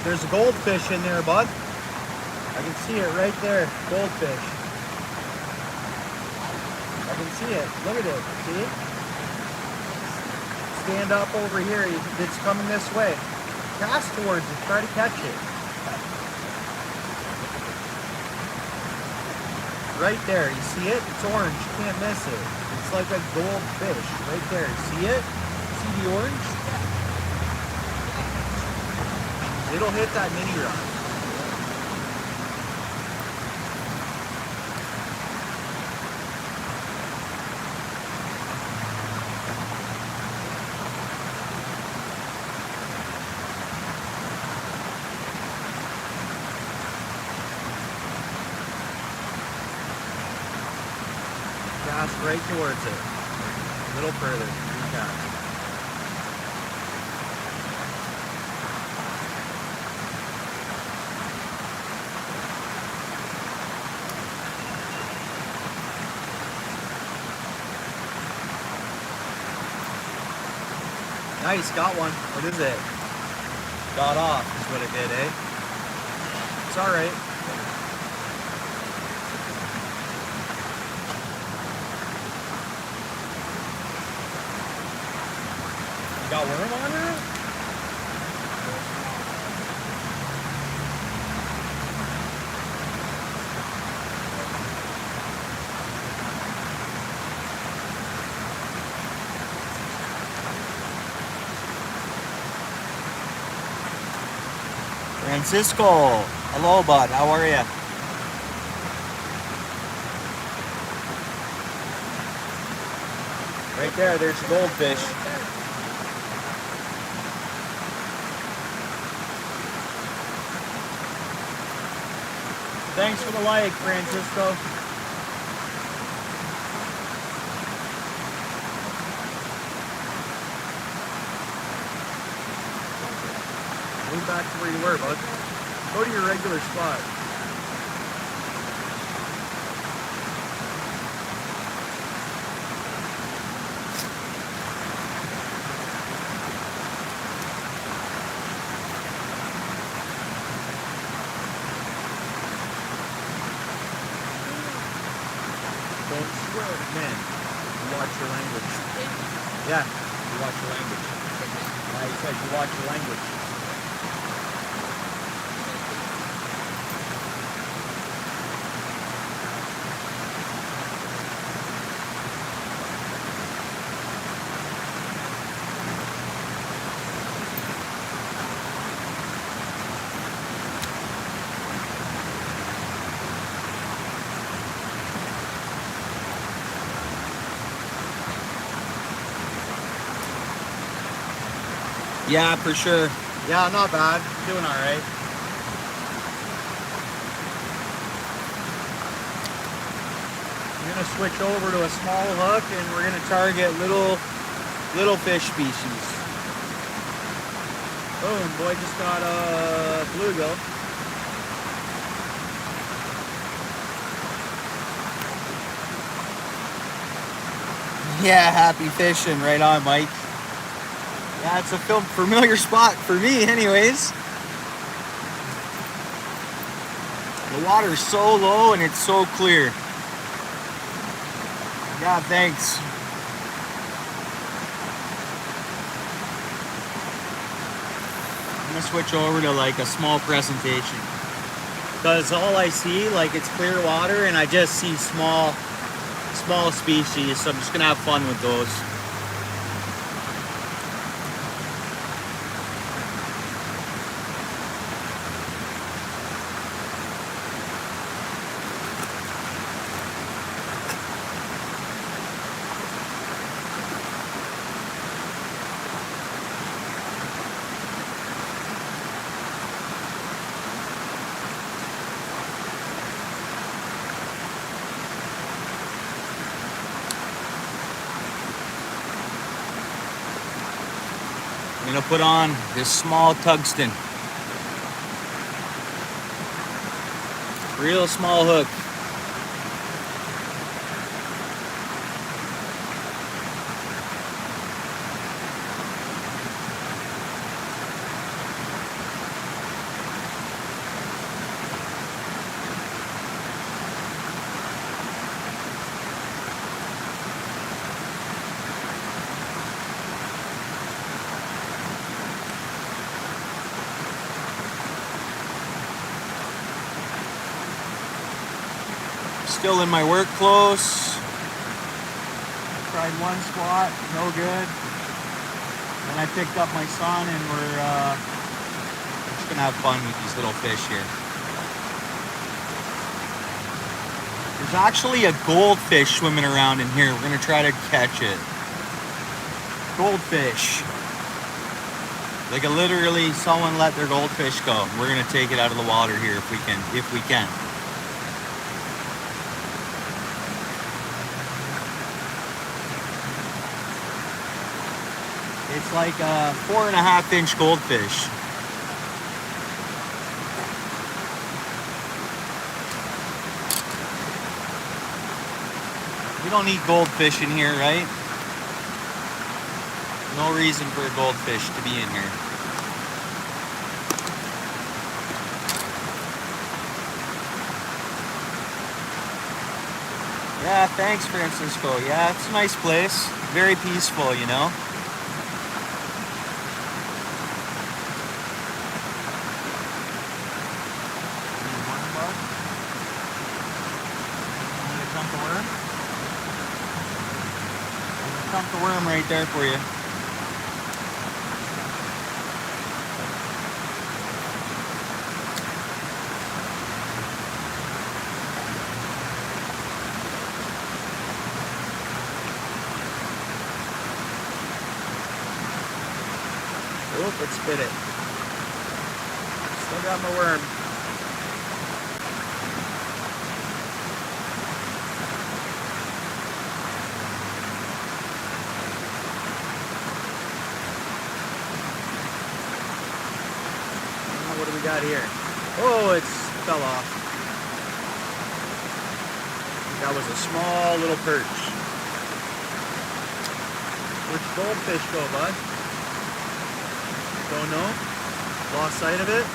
There's a goldfish in there, bud. I can see it right there. Goldfish. I can see it. Look at it. See? Stand up over here. It's coming this way. Cast towards it. Try to catch it. Right there. You see it? It's orange. You can't miss it. It's like a goldfish. Right there. See it? See the orange? It'll hit that mini rod. Cast right towards it. A little further. Recast. Nice, got one. What is it? Got off is what it did, eh? It's alright. You got worm on her? Francisco, hello bud, how are you? Right there, there's a goldfish. Thanks for the like, Francisco. Move back to where you were, bud. Go to your regular spot. Don't swear, man. You watch your language. Yeah, you watch your language. I said you watch your language. Yeah, for sure. Yeah, not bad. Doing all right. We're gonna switch over to a small hook, and we're gonna target little fish species. Boom! Boy just got a bluegill. Yeah, happy fishing. Right on, Mike. Yeah, it's a familiar spot for me anyways. The water's so low and it's so clear. Yeah, thanks. I'm gonna switch over to like a small presentation. Because all I see, like, it's clear water and I just see small species, so I'm just gonna have fun with those. I'm gonna put on this small tungsten. Real small hook. Still in my work clothes. Tried one squat, no good. Then I picked up my son and we're just gonna have fun with these little fish here. There's actually a goldfish swimming around in here. We're gonna try to catch it. Goldfish. Like literally someone let their goldfish go. We're gonna take it out of the water here if we can. It's like a 4.5-inch goldfish. We don't need goldfish in here, right? No reason for a goldfish to be in here. Yeah, thanks, Francisco. Yeah, it's a nice place. Very peaceful, you know? Dump the worm right there for you. Oop, it spit it. Still got my worm. What do we got here? Oh, it fell off. That was a small little perch. Where'd the goldfish go, bud? Don't know? Lost sight of it?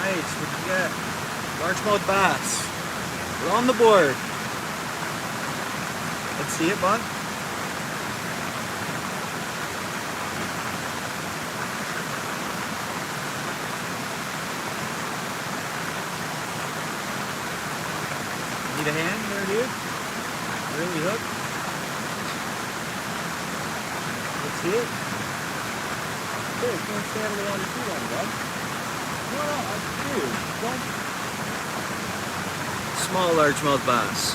Nice, what'd you get? Largemouth bass. We're on the board. Let's see it, bud. Need a hand there, dude? Really hooked? Let's see it. Hey, can't stand it on your feet on, bud. No, dude, don't. Small largemouth bass.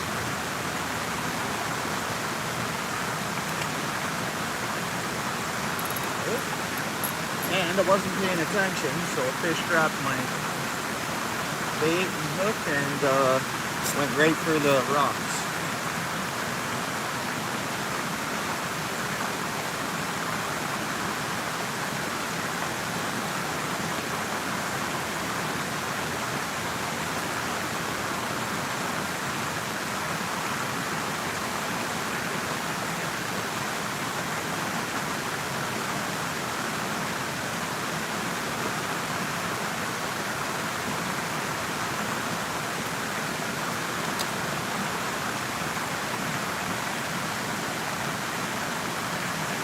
And I wasn't paying attention, so a fish grabbed my bait and hook and went right for the rocks.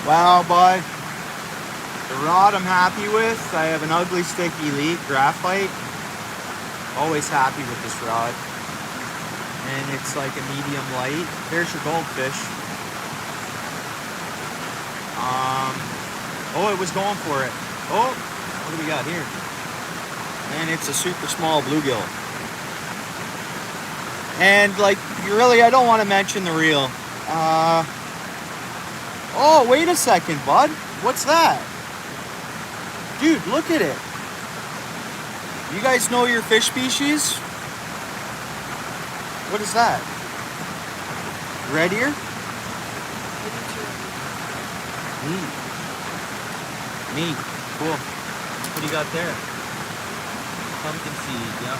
Wow, bud. The rod I'm happy with. I have an ugly stick elite graphite. Always happy with this rod. And it's like a medium light. There's your goldfish. Oh, it was going for it. Oh, what do we got here? And it's a super small bluegill. And like, really, I don't want to mention the reel. Oh, wait a second, bud. What's that? Dude, look at it. You guys know your fish species? What is that? Red ear? Neat. Cool. What do you got there? Pumpkin seed, yeah.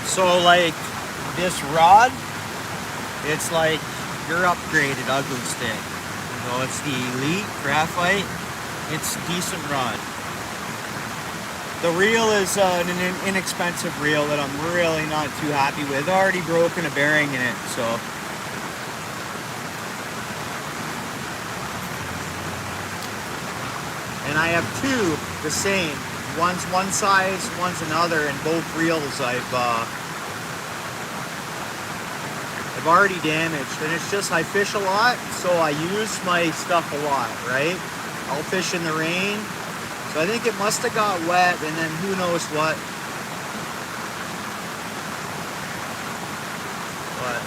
So like this rod, it's like your upgraded ugly stick. You know, it's the Elite Graphite. It's a decent rod. The reel is an inexpensive reel that I'm really not too happy with. I've already broken a bearing in it, so. And I have two the same. One's one size, one's another, and both reels I've already damaged. And it's just I fish a lot, so I use my stuff a lot, right? I'll fish in the rain. So I think it must have got wet, and then who knows what. But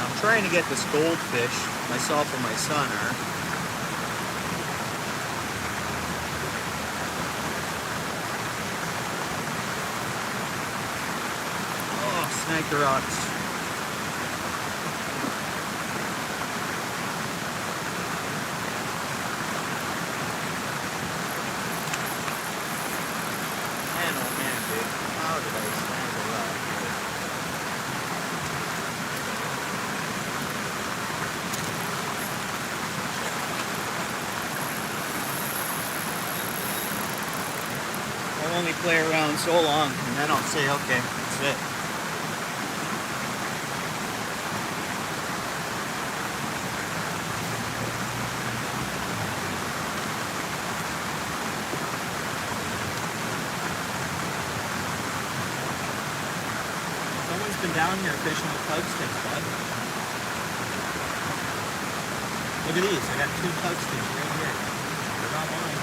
I'm trying to get this goldfish. Myself and my son are. Oh, snag the rocks. I'll only play around so long, and then I'll say, okay, that's it. Someone's been down here fishing with tug sticks, bud. Look at these. I got 2 tug sticks right here. They're not mine.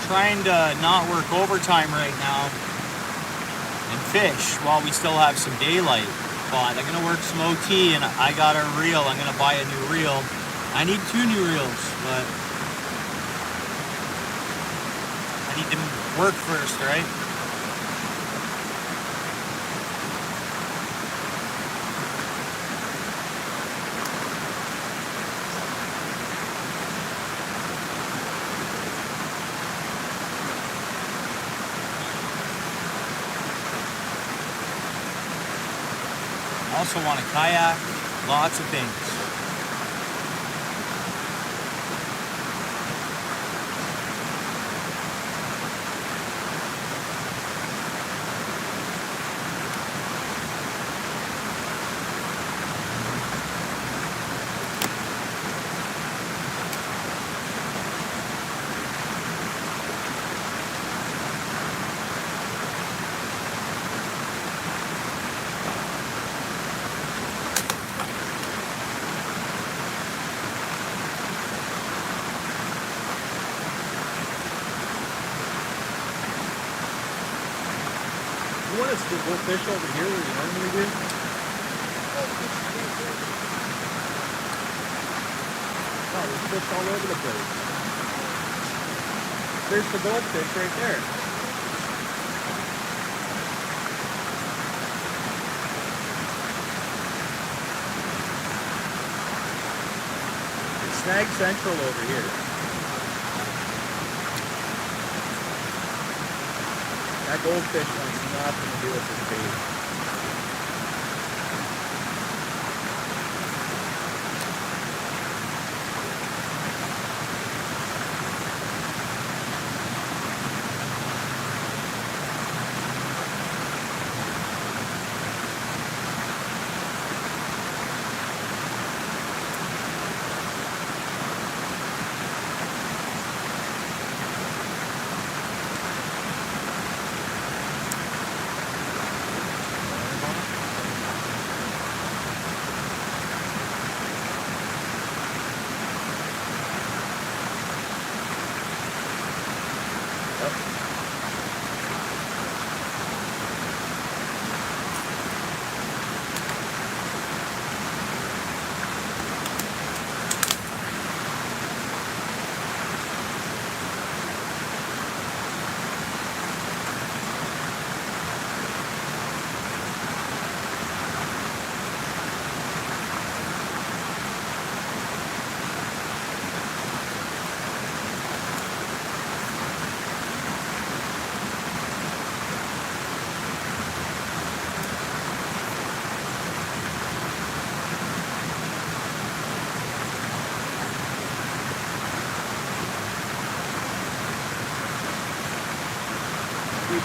Trying to not work overtime right now and fish while we still have some daylight. But I'm gonna work some OT, and I got a reel. I'm gonna buy a new reel. I need 2 new reels, but I need to work first, right? Also want a kayak, lots of things. You want us to go fish over here where you normally do? Oh, there's fish all over the place. There's the goldfish right there. It's Snag Central over here. That goldfish wants nothing to do with this bait.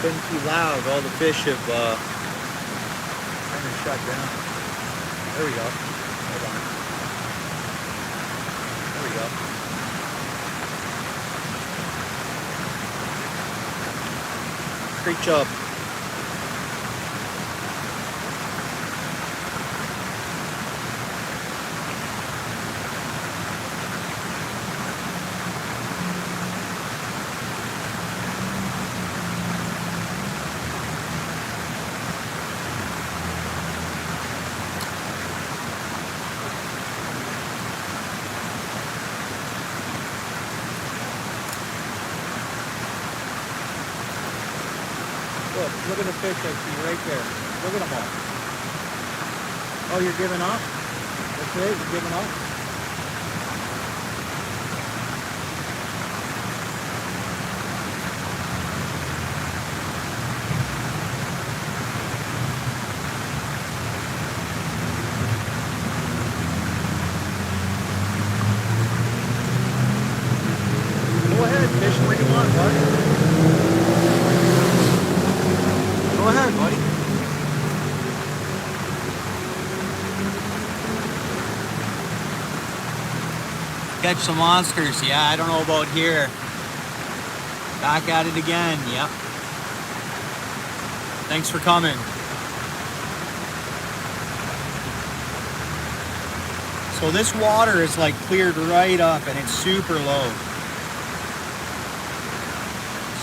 been too loud. All the fish have kind of shut down. There we go. Hold on. There we go. Creek chub. Look at the fish I see right there. Look at them all. Oh, you're giving up? That's it? You're giving up? Go ahead, fish where you want, bud. Go ahead, buddy. Catch some monsters. Yeah, I don't know about here. Back at it again. Yep. Thanks for coming. So this water is like cleared right up and it's super low.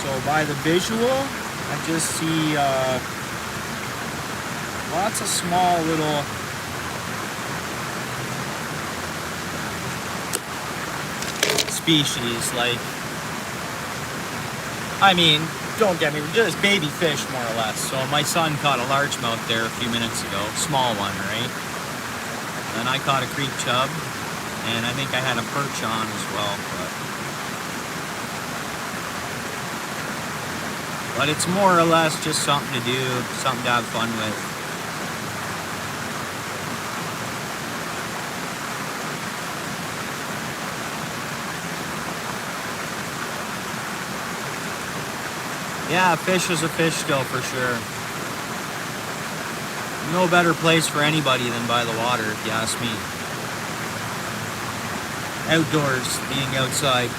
So by the visual, I just see lots of small little species, like, I mean, don't get me, just baby fish more or less. So my son caught a largemouth there a few minutes ago, small one, right? And I caught a creek chub, and I think I had a perch on as well, but it's more or less just something to do, something to have fun with. Yeah, fish is a fish still for sure. No better place for anybody than by the water, if you ask me. Outdoors, being outside.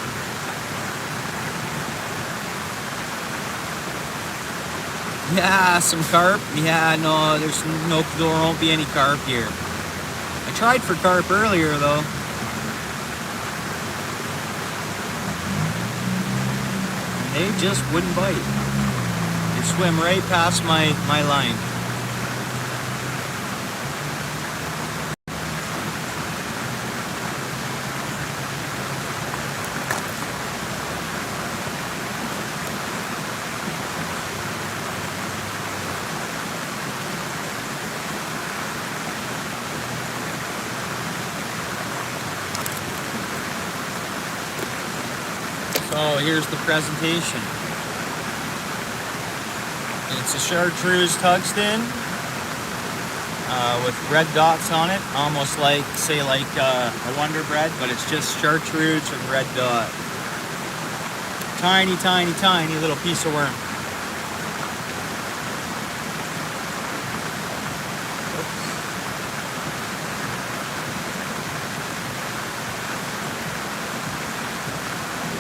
Yeah, some carp. Yeah, no, there won't be any carp here. I tried for carp earlier though. They just wouldn't bite. They swim right past my line. So here's the presentation. It's a chartreuse tungsten with red dots on it, almost like, say, like a Wonder Bread, but it's just chartreuse and red dot. Tiny, tiny, tiny little piece of worm.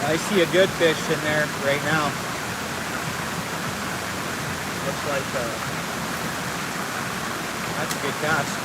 I see a good fish in there right now. Looks like that's a good cast.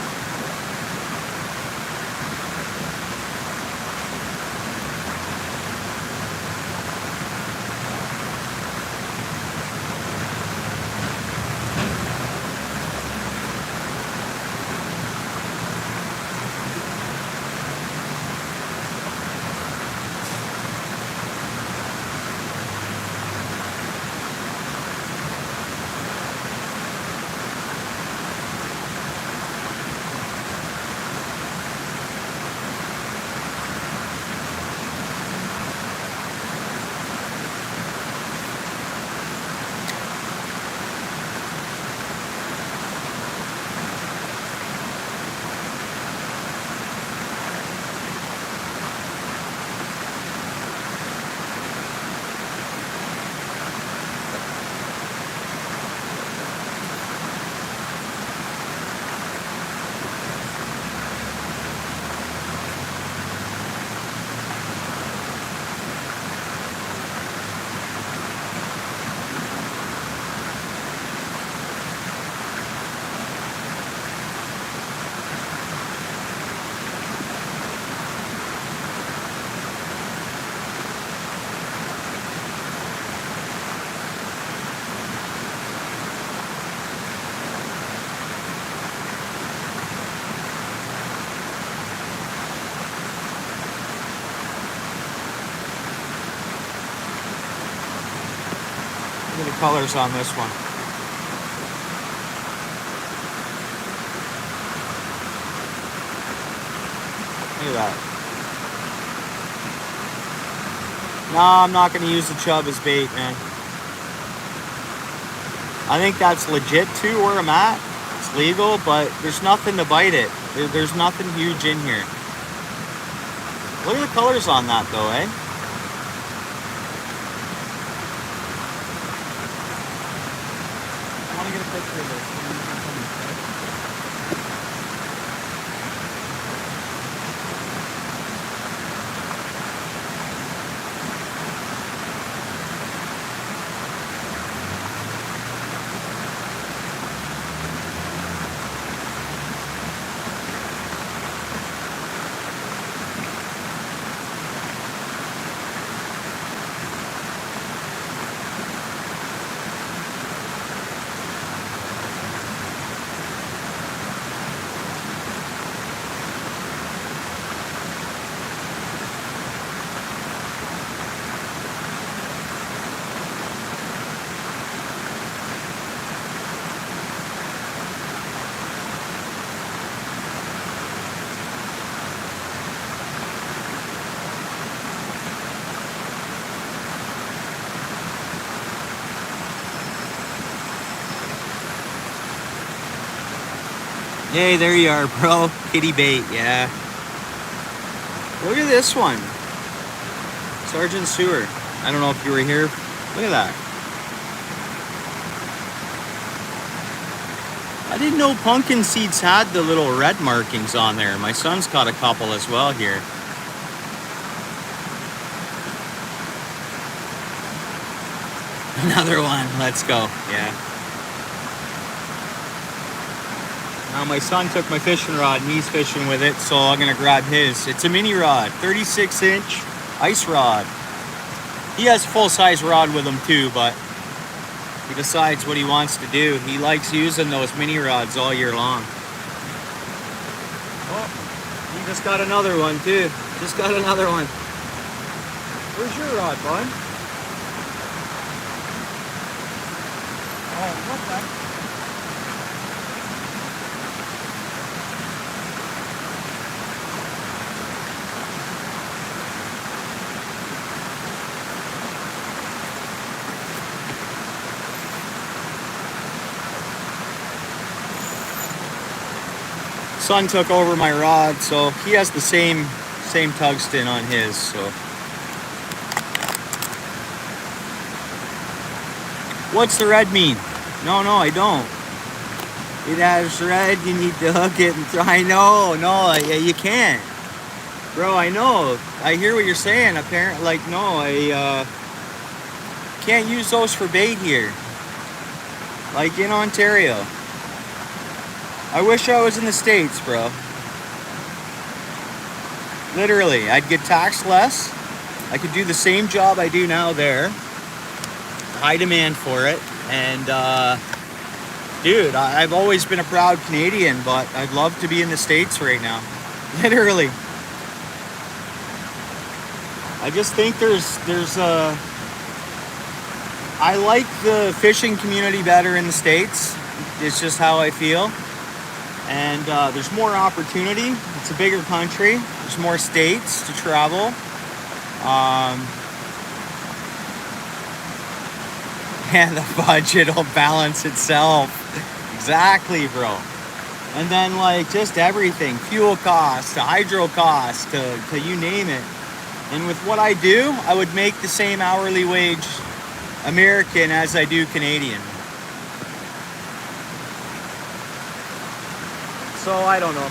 colors on this one. Look at that. No, I'm not going to use the chub as bait, man. I think that's legit too where I'm at. It's legal, but there's nothing to bite it. There's nothing huge in here. Look at the colors on that though, eh? I want to get a picture of this. Hey, there you are, bro. Kitty bait, yeah. Look at this one. Sergeant Sewer. I don't know if you were here. Look at that. I didn't know pumpkin seeds had the little red markings on there. My son's caught a couple as well here. Another one. Let's go. Yeah. Now my son took my fishing rod and he's fishing with it, so I'm gonna grab his. It's a mini rod, 36-inch ice rod. He has a full-size rod with him too, but he decides what he wants to do. He likes using those mini rods all year long. Oh, he just got another one too. Just got another one. Where's your rod, bud? Oh, what the? Son took over my rod, so he has the same tungsten on his. So what's the red mean? No, I don't. It has red. You need to hook it and try. No, you can't, bro. I know. I hear what you're saying. Apparently, like, no, I can't use those for bait here, like in Ontario. I wish I was in the States, bro. Literally, I'd get taxed less. I could do the same job I do now there. High demand for it. And, dude, I've always been a proud Canadian, but I'd love to be in the States right now. Literally. I just think I like the fishing community better in the States. It's just how I feel. And there's more opportunity. It's a bigger country. There's more states to travel. And the budget will balance itself. Exactly, bro. And then, like, just everything. Fuel costs, to hydro costs, to you name it. And with what I do, I would make the same hourly wage American as I do Canadian. So I don't know.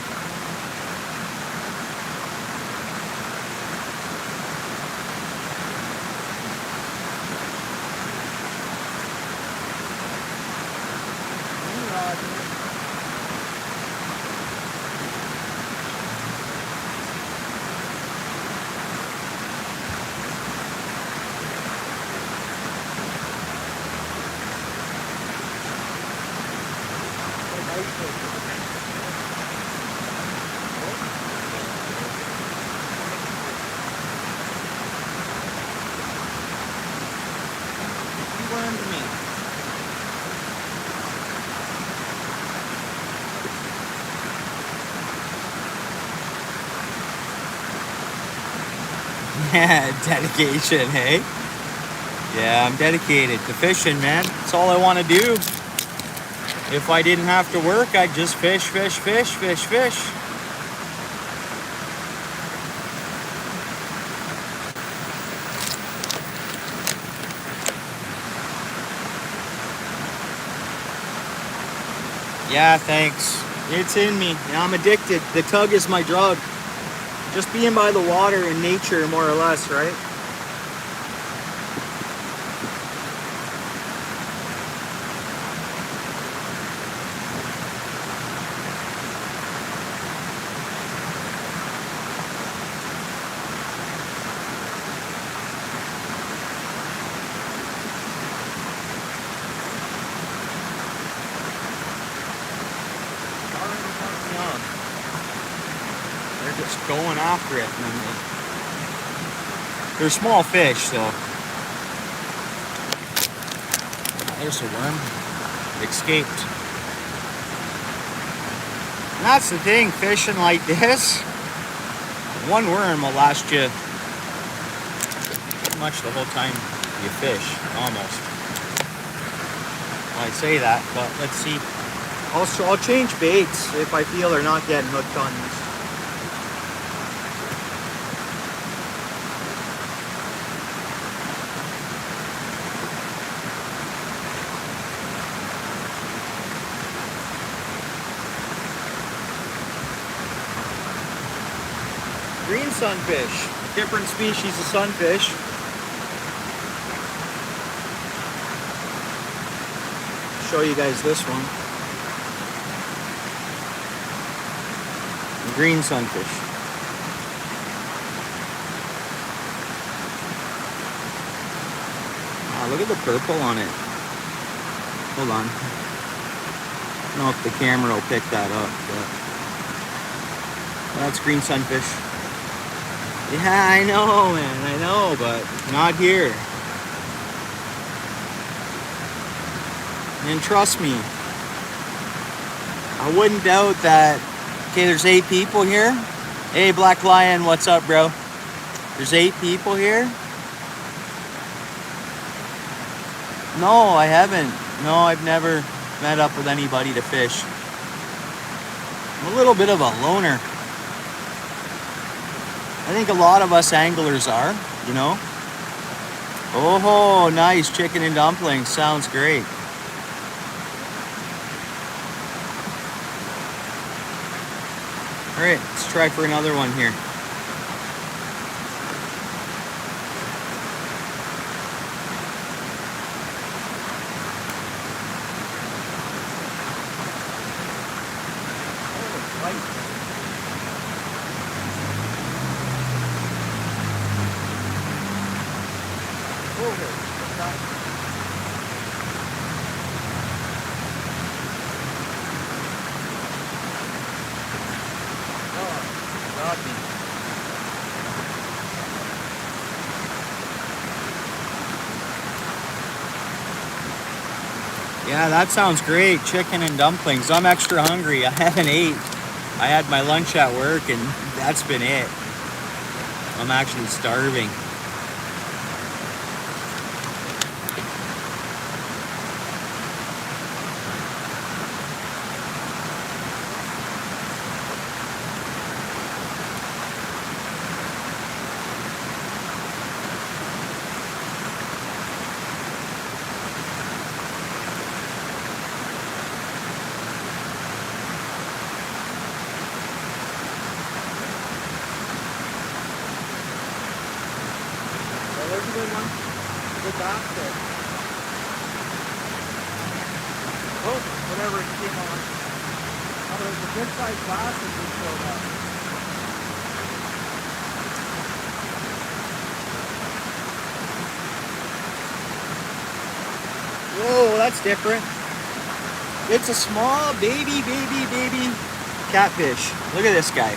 Wormed me. Dedication, hey? Yeah, I'm dedicated to fishing, man. That's all I want to do. If I didn't have to work, I'd just fish, fish, fish, fish, fish. Yeah, thanks. It's in me. Yeah, I'm addicted. The tug is my drug. Just being by the water in nature, more or less, right? They're just going after it. They're small fish, so. There's a worm. Escaped. And that's the thing, fishing like this, one worm will last you pretty much the whole time you fish, almost. Well, I say that, but let's see. I'll change baits if I feel they're not getting hooked on these. Green sunfish, different species of sunfish. Show you guys this one. Green sunfish. Wow, look at the purple on it. Hold on. I don't know if the camera will pick that up, but that's green sunfish. Yeah, I know, man, I know, but not here. And trust me, I wouldn't doubt that. Okay, there's 8 people here. Hey, Black Lion, what's up, bro? There's 8 people here. No, I haven't. No, I've never met up with anybody to fish. I'm a little bit of a loner. I think a lot of us anglers are, you know. Oh, nice chicken and dumplings. Sounds great. All right, let's try for another one here. Oh, right. Yeah, that sounds great. Chicken and dumplings. I'm extra hungry. I haven't ate. I had my lunch at work and that's been it. I'm actually starving. There's a good one. Good basket. Oh, whatever it came on. Oh, there's a good sized bass that just showed up. Whoa, that's different. It's a small baby catfish. Look at this guy.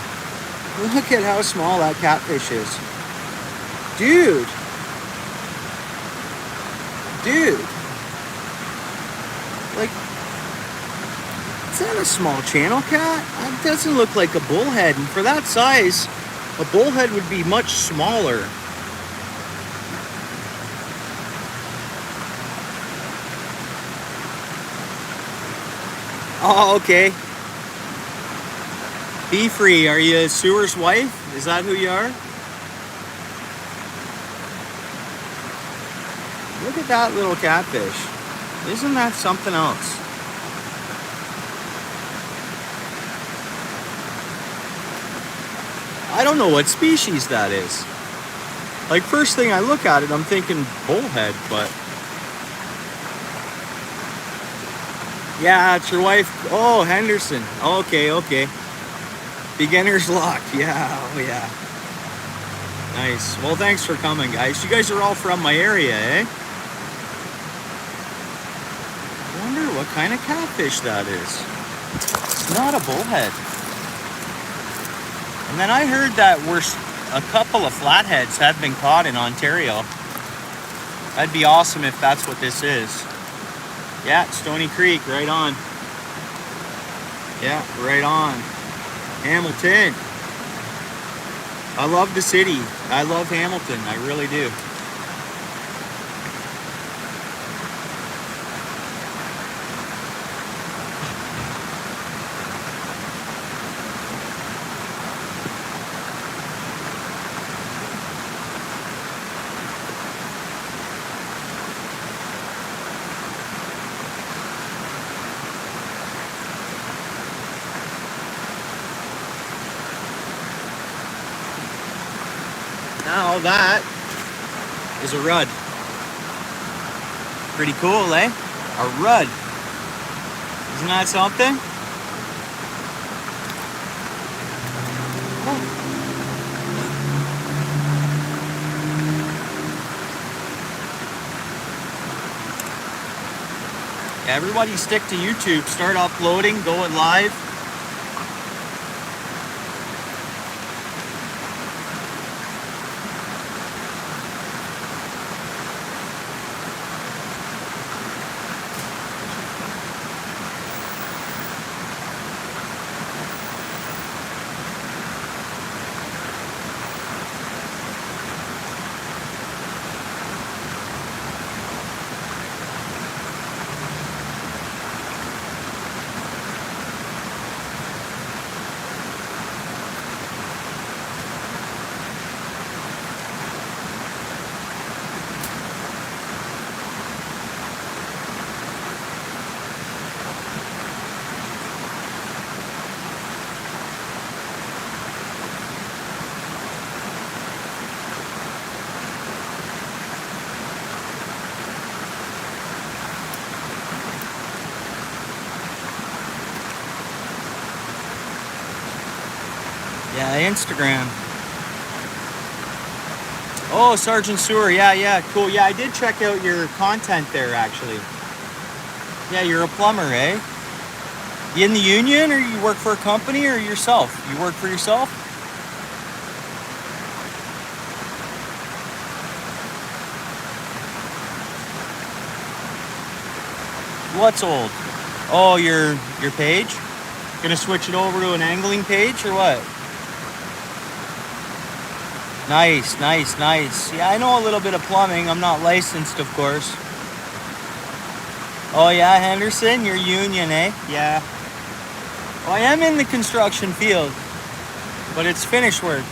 Look at how small that catfish is. Dude. Like, is that a small channel cat? It doesn't look like a bullhead. And for that size, a bullhead would be much smaller. Oh, okay. Be free. Are you Sewer's wife? Is that who you are? Look at that little catfish. Isn't that something else? I don't know what species that is. Like, first thing I look at it, I'm thinking bullhead, but... Yeah, it's your wife. Oh, Henderson. Okay, okay. Beginner's luck. Yeah, oh yeah. Nice. Well, thanks for coming, guys. You guys are all from my area, eh? I wonder what kind of catfish that is. It's not a bullhead. And then I heard that a couple of flatheads have been caught in Ontario. That'd be awesome if that's what this is. Yeah, Stony Creek, right on. Yeah, right on. Hamilton. I love the city. I love Hamilton. I really do. Now that is a rudd. Pretty cool, eh? A rudd. Isn't that something? Yeah, everybody stick to YouTube. Start uploading, going live. Yeah, Instagram. Oh, Sergeant Sewer. Yeah, cool. Yeah, I did check out your content there, actually. Yeah, you're a plumber, eh? You in the union, or you work for a company, or yourself? You work for yourself? What's old? Oh, your page? Gonna switch it over to an angling page, or what? Nice. Yeah, I know a little bit of plumbing. I'm not licensed, of course. Oh yeah, Henderson, you're union, eh? Yeah. Well, I am in the construction field, but it's finish work.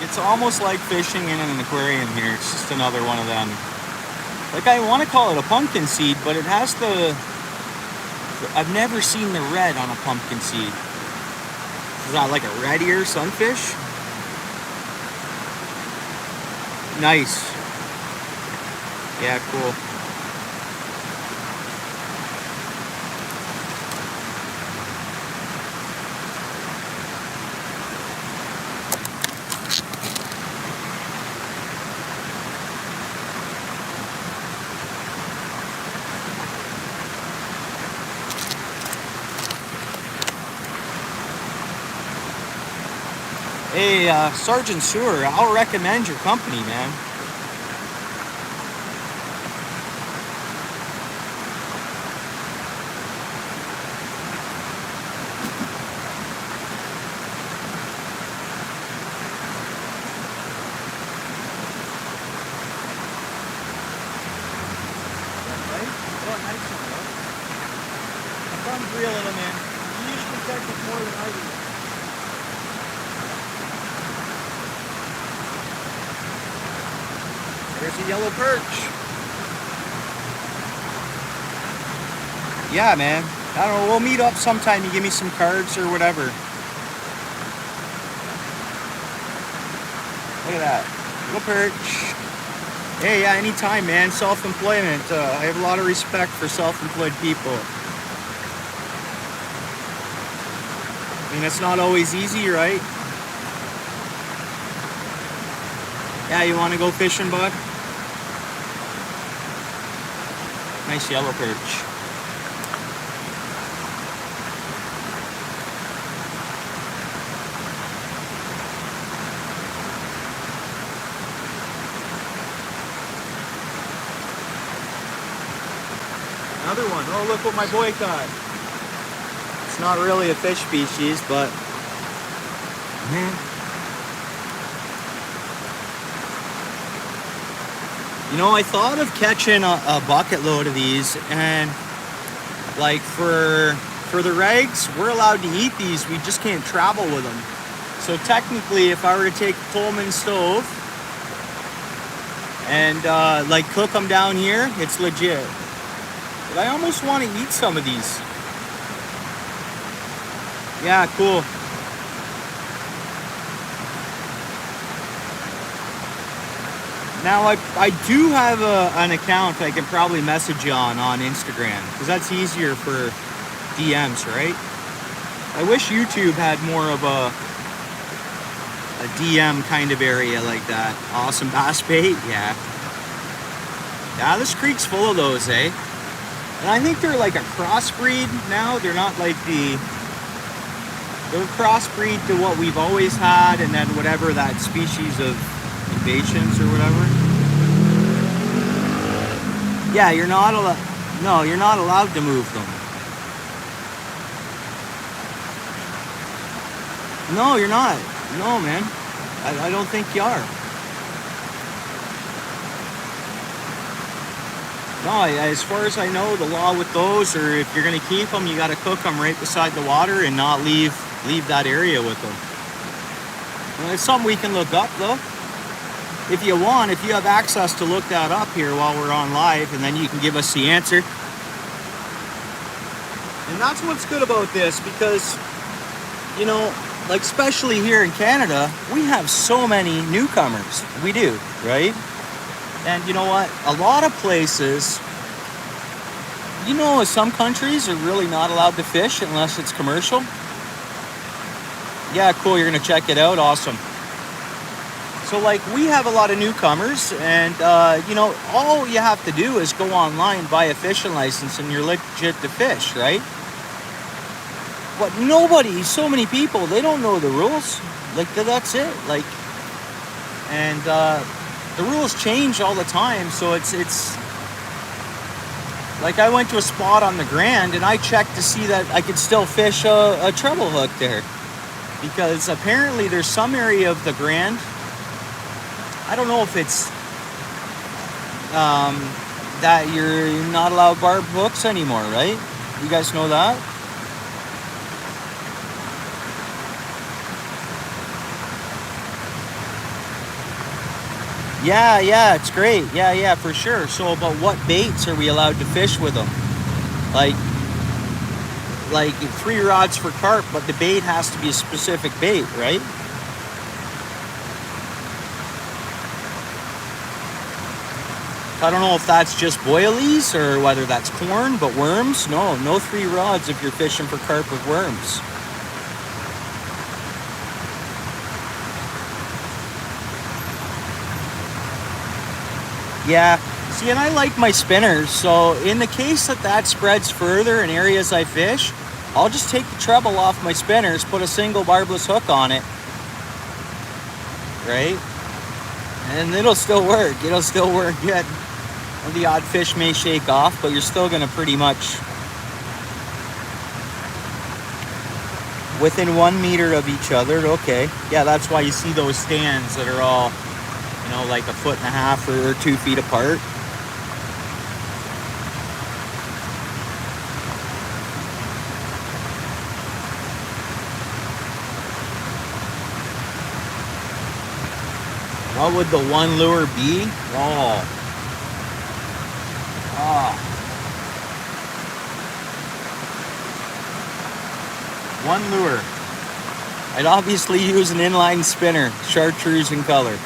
It's almost like fishing in an aquarium here. It's just another one of them. Like, I want to call it a pumpkin seed, but it has I've never seen the red on a pumpkin seed. Is that like a red ear sunfish? Nice. Yeah, cool. Hey, Sergeant Sewer, I'll recommend your company, man. Real little man. You usually catch it more than I do. There's a yellow perch. Yeah, man. I don't know. We'll meet up sometime. You give me some cards or whatever. Look at that. Little perch. Hey, yeah, anytime, man. Self-employment. I have a lot of respect for self-employed people. I mean, it's not always easy, right? Yeah, you want to go fishing, bud? Nice yellow perch. Another one. Oh, look what my boy caught. It's not really a fish species, but you know, I thought of catching a bucket load of these, and like for the regs, we're allowed to eat these. We just can't travel with them. So technically, if I were to take a Coleman stove and like cook them down here, it's legit. But I almost want to eat some of these. Yeah, cool. Now I do have an account I can probably message you on Instagram, because that's easier for DMs, right? I wish YouTube had more of a DM kind of area like that. Awesome bass bait, yeah. Yeah, this creek's full of those, eh? And I think they're like a crossbreed now. They're not like they're a crossbreed to what we've always had, and then whatever that species of invasions or whatever. Yeah, you're not allowed. No, you're not allowed to move them. No, you're not. No, man. I don't think you are. No, as far as I know, the law with those, or if you're going to keep them, you got to cook them right beside the water and not leave that area with them. Well, it's something we can look up, though. If you want, if you have access to look that up here while we're on live, and then you can give us the answer. And that's what's good about this, because, you know, like especially here in Canada, we have so many newcomers. We do, right? And you know what? A lot of places, you know, some countries are really not allowed to fish unless it's commercial. Yeah, cool. You're going to check it out. Awesome. So, like, we have a lot of newcomers, and, you know, all you have to do is go online, buy a fishing license, and you're legit to fish, right? But nobody, so many people, they don't know the rules. Like, that's it. Like, and the rules change all the time, so it's like I went to a spot on the Grand, and I checked to see that I could still fish a treble hook there. Because apparently there's some area of the Grand, I don't know if it's that you're not allowed barbed hooks anymore, right? You guys know that? Yeah, it's great. Yeah, for sure. So, but what baits are we allowed to fish with them? Like 3 rods for carp, but the bait has to be a specific bait, right? I don't know if that's just boilies or whether that's corn, but worms, no 3 rods if you're fishing for carp with worms. Yeah, see, and I like my spinners, so in the case that spreads further in areas I fish, I'll just take the treble off my spinners, put a single barbless hook on it, right? And it'll still work. It'll still work good. The odd fish may shake off, but you're still gonna pretty much within 1 meter of each other. Okay, yeah, that's why you see those stands that are all, you know, like 1.5 feet or 2 feet apart. What would the one lure be? Oh. One lure. I'd obviously use an inline spinner, chartreuse in color.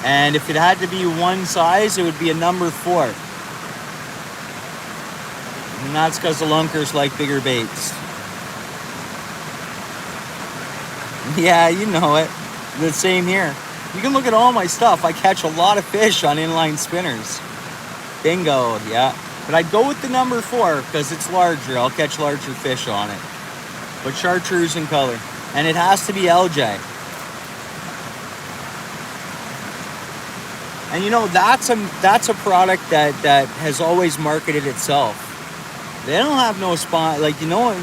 And if it had to be one size, it would be a number 4. And that's because the lunkers like bigger baits. Yeah, you know it. The same here. You can look at all my stuff. I catch a lot of fish on inline spinners. Bingo, yeah. But I'd go with the number 4 because it's larger. I'll catch larger fish on it. But chartreuse in color. And it has to be LJ. And you know, that's a product that has always marketed itself. They don't have no spot, like, you know,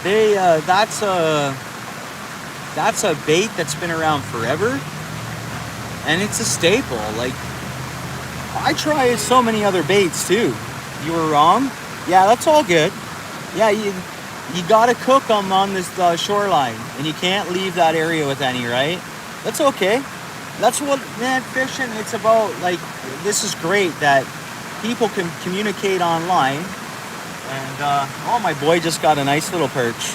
they that's a bait that's been around forever. And it's a staple. Like, I try so many other baits too. You were wrong? Yeah, that's all good. Yeah, you gotta cook them on this shoreline, and you can't leave that area with any, right? That's okay. That's what, man, fishing, it's about. Like, this is great that people can communicate online. And oh, my boy just got a nice little perch,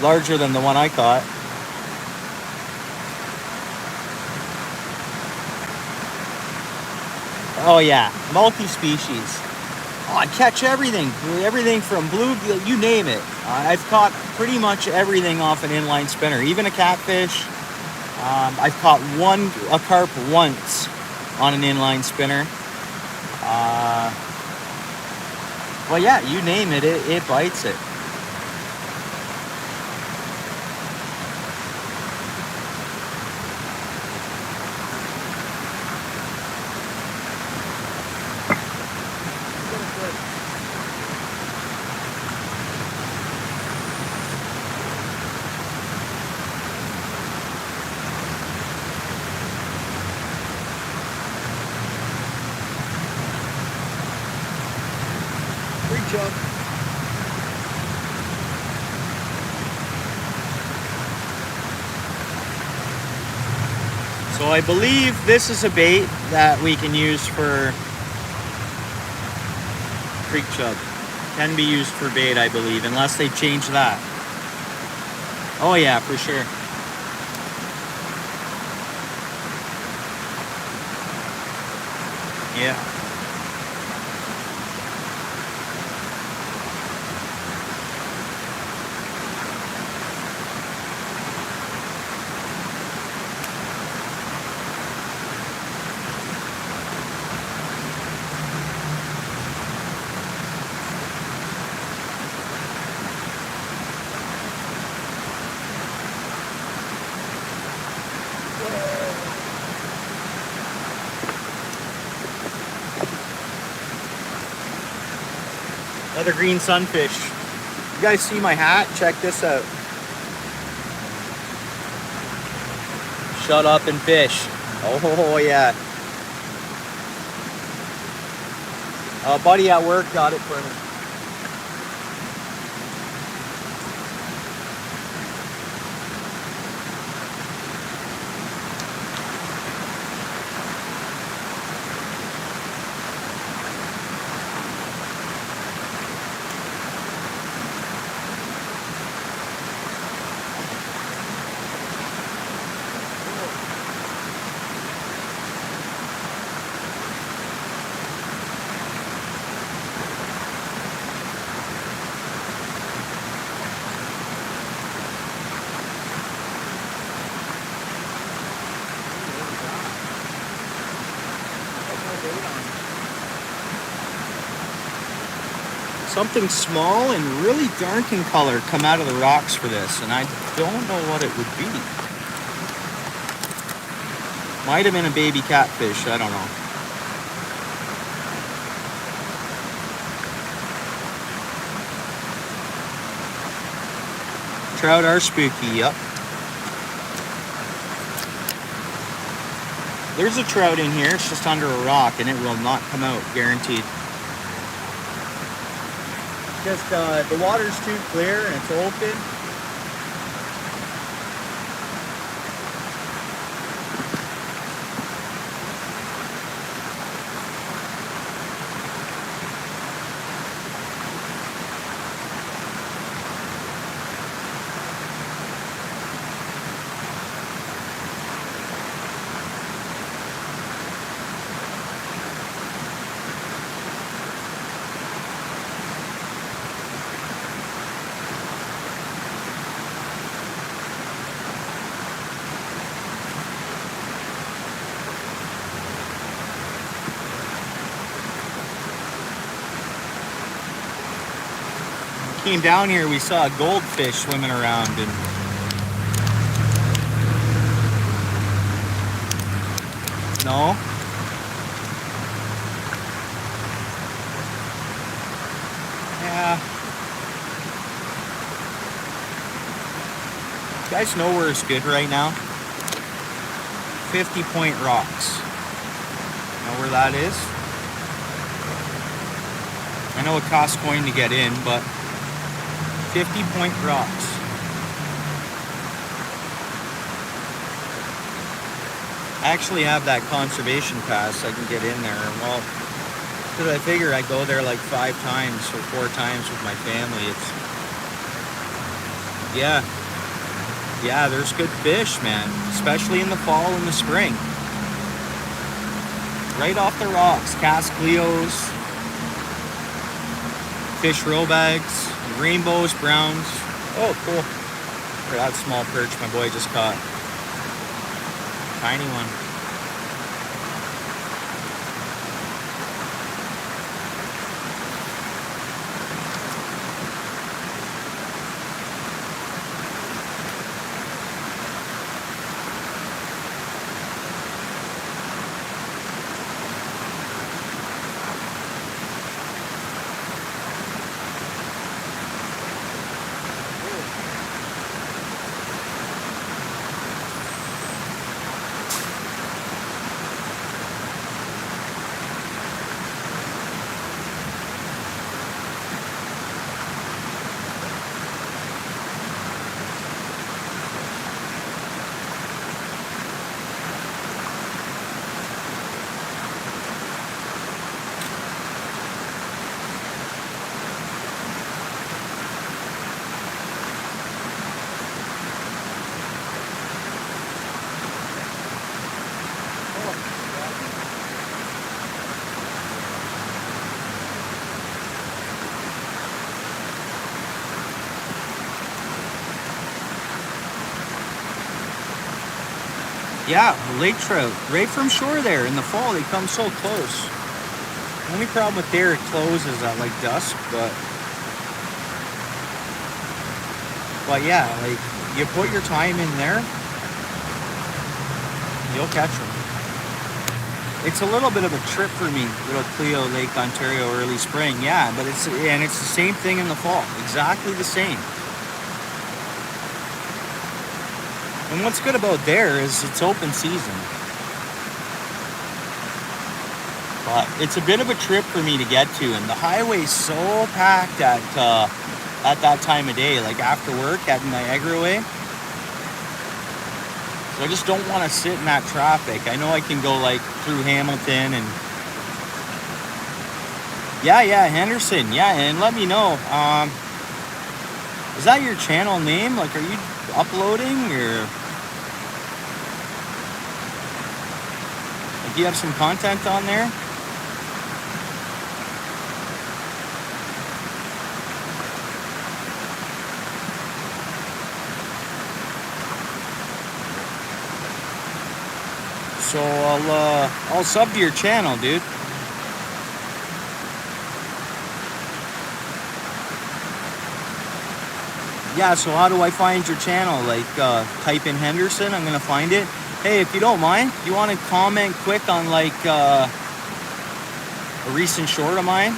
larger than the one I caught. Oh yeah, multi-species. Oh, I catch everything from bluegill, you name it. I've caught pretty much everything off an inline spinner, even a catfish. I've caught a carp once on an inline spinner. Well, yeah, you name it, it bites it. So I believe this is a bait that we can use for creek chub. Can be used for bait, I believe, unless they change that. Oh yeah, for sure. Yeah. Another green sunfish. You guys see my hat? Check this out. Shut up and fish. Oh yeah. A buddy at work got it for me. Something small and really dark in color come out of the rocks for this, and I don't know what it would be. Might have been a baby catfish, I don't know. Trout are spooky, yep. There's a trout in here, it's just under a rock and it will not come out, guaranteed. Just the water's too clear and it's open. Came down here, we saw a goldfish swimming around, and no. Yeah. You guys know where it's good right now? 50 Point Rocks. Know where that is? I know it costs coin to get in, but 50 Point Rocks. I actually have that conservation pass. I can get in there. Well, because I figure I go there like 5 times or 4 times with my family. It's, yeah, there's good fish, man. Especially in the fall and the spring. Right off the rocks. Cast Cleos, fish roe bags, rainbows, browns. Oh, cool. Look at that small perch my boy just caught. Tiny one. Yeah, lake trout, right from shore there. In the fall, they come so close. The only problem with there, it closes at like dusk, but yeah, like you put your time in there, you'll catch them. It's a little bit of a trip for me, Little Cleo, Lake Ontario, early spring. Yeah, but it's the same thing in the fall, exactly the same. And what's good about there is it's open season. But it's a bit of a trip for me to get to, and the highway's so packed at that time of day, like after work at Niagara Way. So I just don't want to sit in that traffic. I know I can go like through Hamilton and yeah, Henderson. Yeah, and let me know. Is that your channel name? Like, are you uploading or like, do you have some content on there? So I'll sub to your channel, dude. Yeah, so how do I find your channel? Like, type in Henderson, I'm gonna find it. Hey, if you don't mind, you want to comment quick on like a recent short of mine?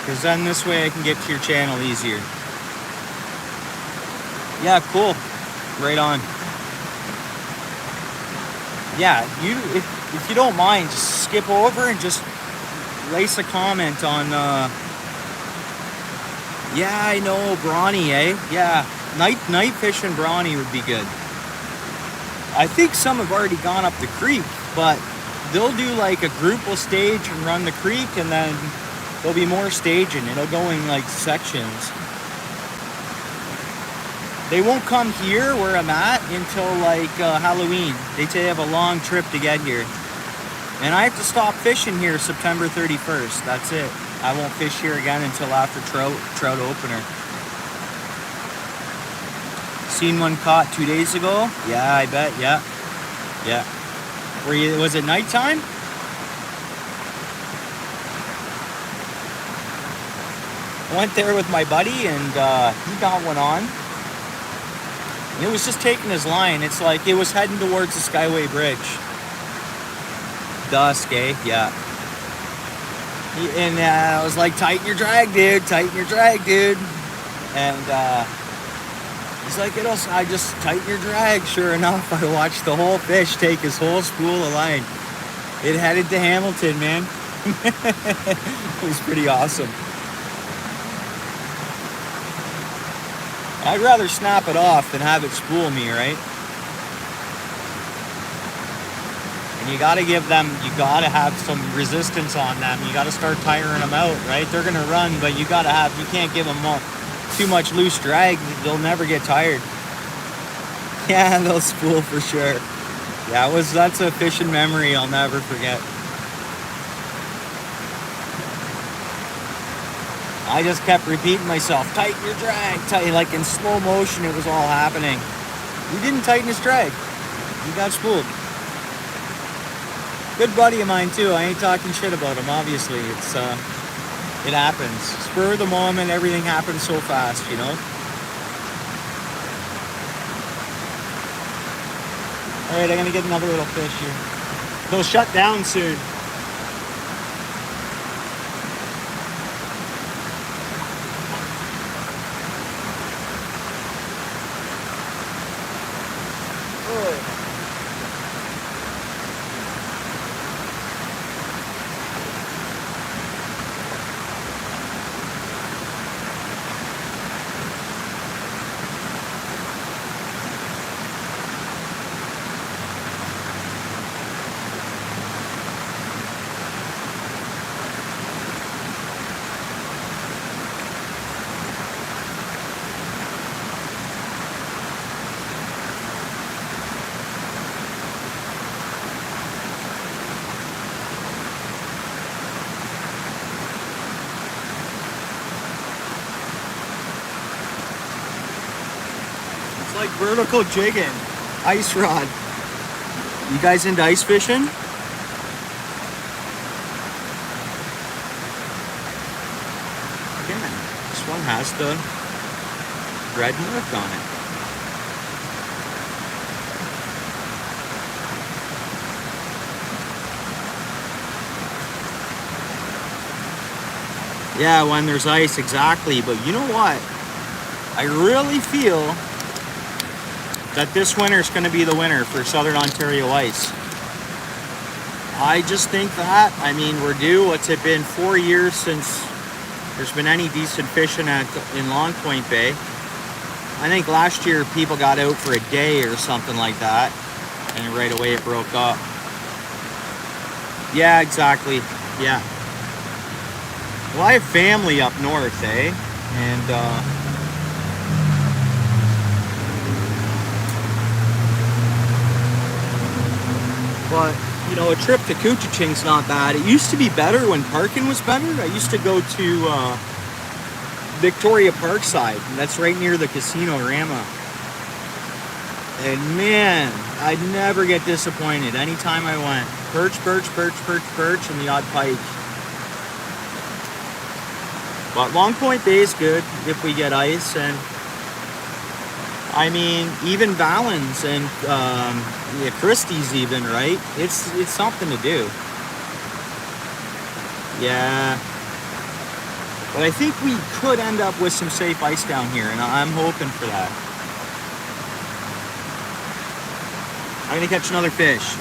Because then this way I can get to your channel easier. Yeah, cool. Right on. Yeah, if you don't mind, just skip over and just lace a comment on yeah, I know, brawny, eh? Yeah, night fishing brawny would be good. I think some have already gone up the creek, but they'll do like a group will stage and run the creek, and then there'll be more staging. It'll go in like sections. They won't come here where I'm at until like Halloween. They say they have a long trip to get here. And I have to stop fishing here September 31st. That's it. I won't fish here again until after trout opener. Seen one caught 2 days ago? Yeah, I bet. Yeah. Yeah. Was it nighttime? I went there with my buddy and he got one on. And it was just taking his line. It's like it was heading towards the Skyway Bridge. Dusk, eh? Yeah. And I was like, tighten your drag, dude. Tighten your drag, dude. And he's like, I just tighten your drag. Sure enough, I watched the whole fish take his whole spool of line. It headed to Hamilton, man. It was pretty awesome. I'd rather snap it off than have it spool me, right? And you gotta have some resistance on them. You gotta start tiring them out, right? They're gonna run, but you can't give them too much loose drag. They'll never get tired. Yeah, they'll spool for sure. Yeah, that's a fishing memory I'll never forget. I just kept repeating myself, tighten your drag, tighten, like in slow motion it was all happening. He didn't tighten his drag. He got spooled. Good buddy of mine too. I ain't talking shit about him, obviously. It happens. Spur of the moment, everything happens so fast, you know? Alright, I'm gonna get another little fish here. They'll shut down soon. Like vertical jigging, ice rod. You guys into ice fishing? Again, this one has the red mark on it. Yeah, when there's ice, exactly. But you know what? I really feel that this winter is going to be the winter for Southern Ontario ice. I just think that. I mean, we're due. What's it been? 4 years since there's been any decent fishing in Long Point Bay. I think last year people got out for a day or something like that, and right away it broke up. Yeah, exactly. Yeah. Well, I have family up north, eh? And but, you know, a trip to Couchiching's not bad. It used to be better when parking was better. I used to go to Victoria Parkside, and that's right near the Casino Rama. And man, I'd never get disappointed anytime I went. Perch, and the odd pike. But Long Point Bay is good if we get ice, and I mean, even Valens and yeah, Christie's even, right? It's something to do. Yeah. But I think we could end up with some safe ice down here, and I'm hoping for that. I'm gonna catch another fish.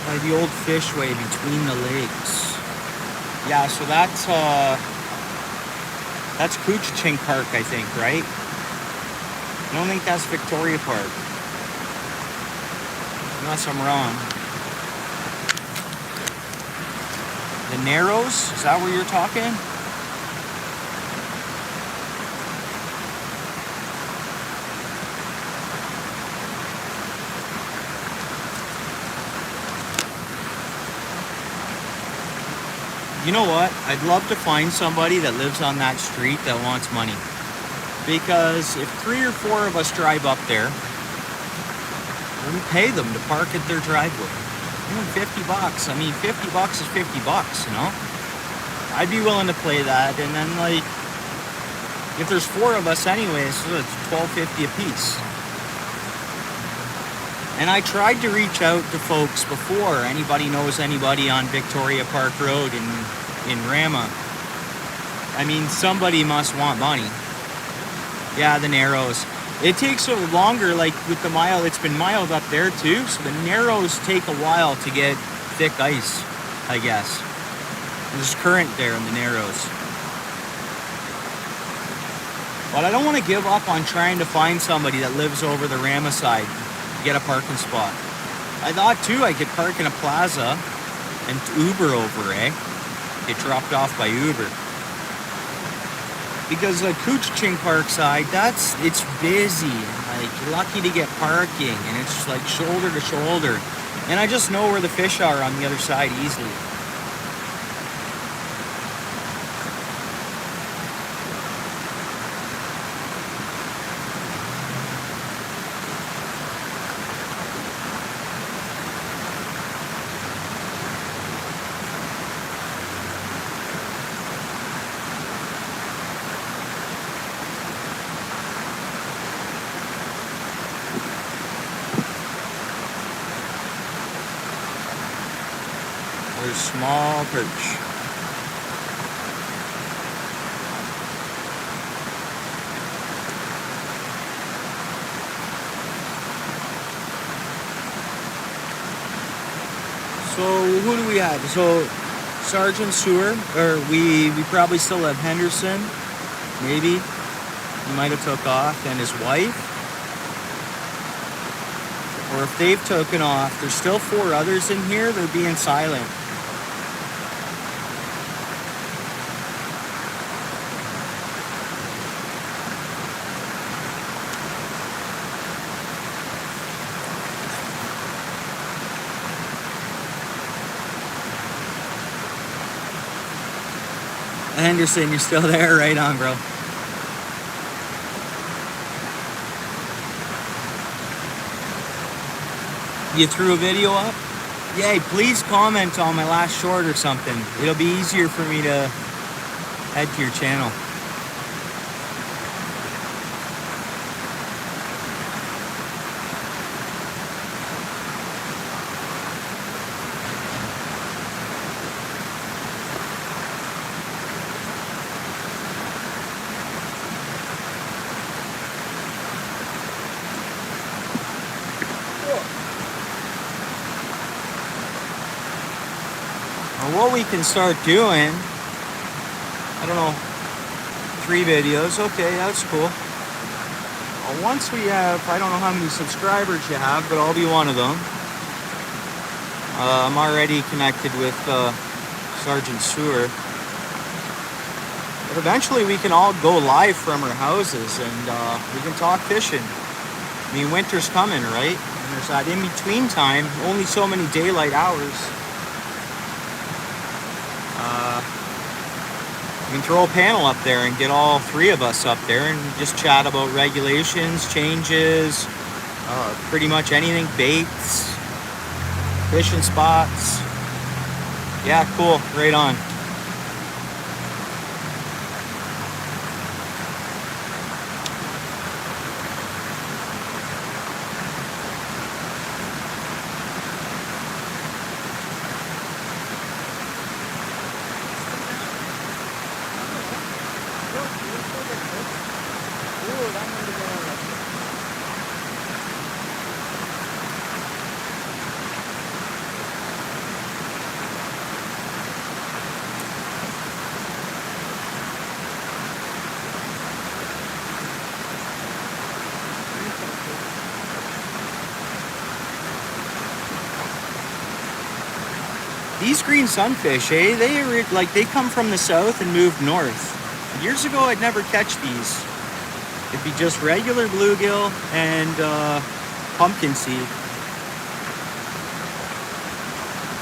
By the old fishway between the lakes. Yeah, so that's Couchiching Park, I think, right? I don't think that's Victoria Park. Unless I'm wrong. The Narrows? Is that where you're talking? You know what? I'd love to find somebody that lives on that street that wants money. Because if 3 or 4 of us drive up there, we pay them to park at their driveway. Even $50. I mean, $50 is $50, you know? I'd be willing to play that, and then like, if there's 4 of us anyways, so it's $12.50 a piece. And I tried to reach out to folks before. Anybody knows anybody on Victoria Park Road in Rama? I mean, somebody must want money. Yeah, the Narrows. It takes a longer, like with the mile, it's been miled up there too, so the Narrows take a while to get thick ice, I guess. There's current there in the Narrows. But I don't want to give up on trying to find somebody that lives over the Rama side to get a parking spot. I thought too I could park in a plaza and Uber over, get dropped off by Uber. Because the Couchiching Park side, it's busy. Like, you're lucky to get parking, and it's just like shoulder to shoulder. And I just know where the fish are on the other side easily. There's small perch. So who do we have? So Sergeant Sewer, or we probably still have Henderson, maybe. He might have took off, and his wife. Or if they've taken off, there's still 4 others in here, they're being silent. Henderson, you're still there? Right on, bro. You threw a video up? Yay, please comment on my last short or something. It'll be easier for me to head to your channel. what we can start doing, I don't know, 3 videos. Okay, that's cool. Well, once we have, I don't know how many subscribers you have, but I'll be one of them. I'm already connected with Sergeant Sewer. But eventually we can all go live from our houses and we can talk fishing. I mean, winter's coming, right? And there's that in-between time, only so many daylight hours. We can throw a panel up there and get all 3 of us up there and just chat about regulations, changes, pretty much anything, baits, fishing spots. Yeah, cool, right on. These green sunfish, they come from the south and moved north. Years ago, I'd never catch these. It'd be just regular bluegill and pumpkin seed.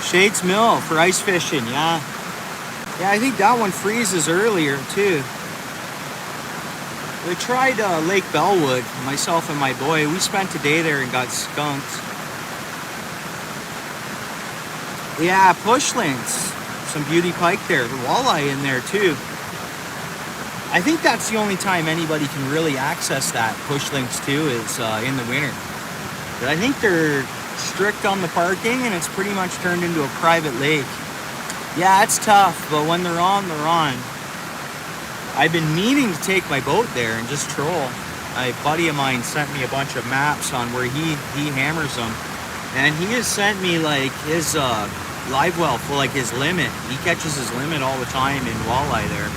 Shades Mill for ice fishing, yeah. Yeah, I think that one freezes earlier too. We tried Lake Bellwood, myself and my boy. We spent a day there and got skunked. Yeah, pushlings. Some beauty pike there. The walleye in there too. I think that's the only time anybody can really access that pushlings too is in the winter. But I think they're strict on the parking and it's pretty much turned into a private lake. Yeah, it's tough, but when they're on, they're on. I've been meaning to take my boat there and just troll. A buddy of mine sent me a bunch of maps on where he hammers them. And he has sent me like his live well for like his limit. He catches his limit all the time in walleye there.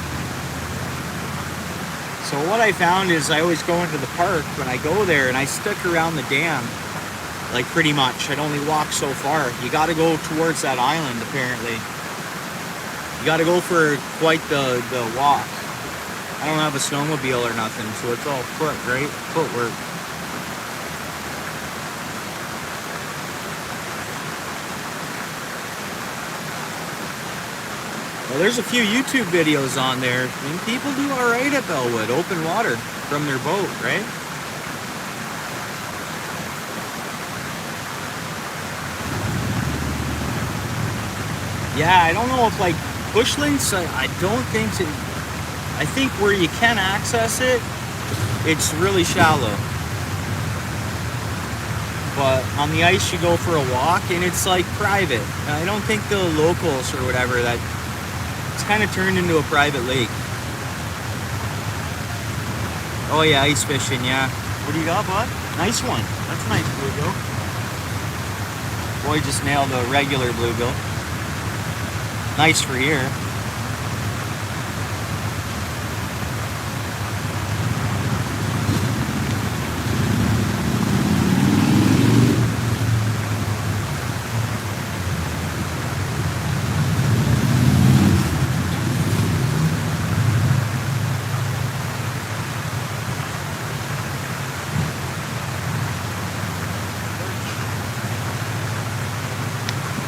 So what I found is I always go into the park when I go there and I stick around the dam, like pretty much. I'd only walk so far. You got to go towards that island apparently. You got to go for quite the walk. I don't have a snowmobile or nothing, so it's all foot, right? Footwork. Well, there's a few YouTube videos on there. I mean, people do all right at Bellwood, open water from their boat, right? Yeah, I don't know if like pushlings, I don't think so. I think where you can access it, it's really shallow. But on the ice, you go for a walk and it's like private. I don't think the locals or whatever that. It's kind of turned into a private lake. Oh yeah, ice fishing, yeah. What do you got, bud? Nice one. That's a nice bluegill. Boy just nailed a regular bluegill. Nice for here.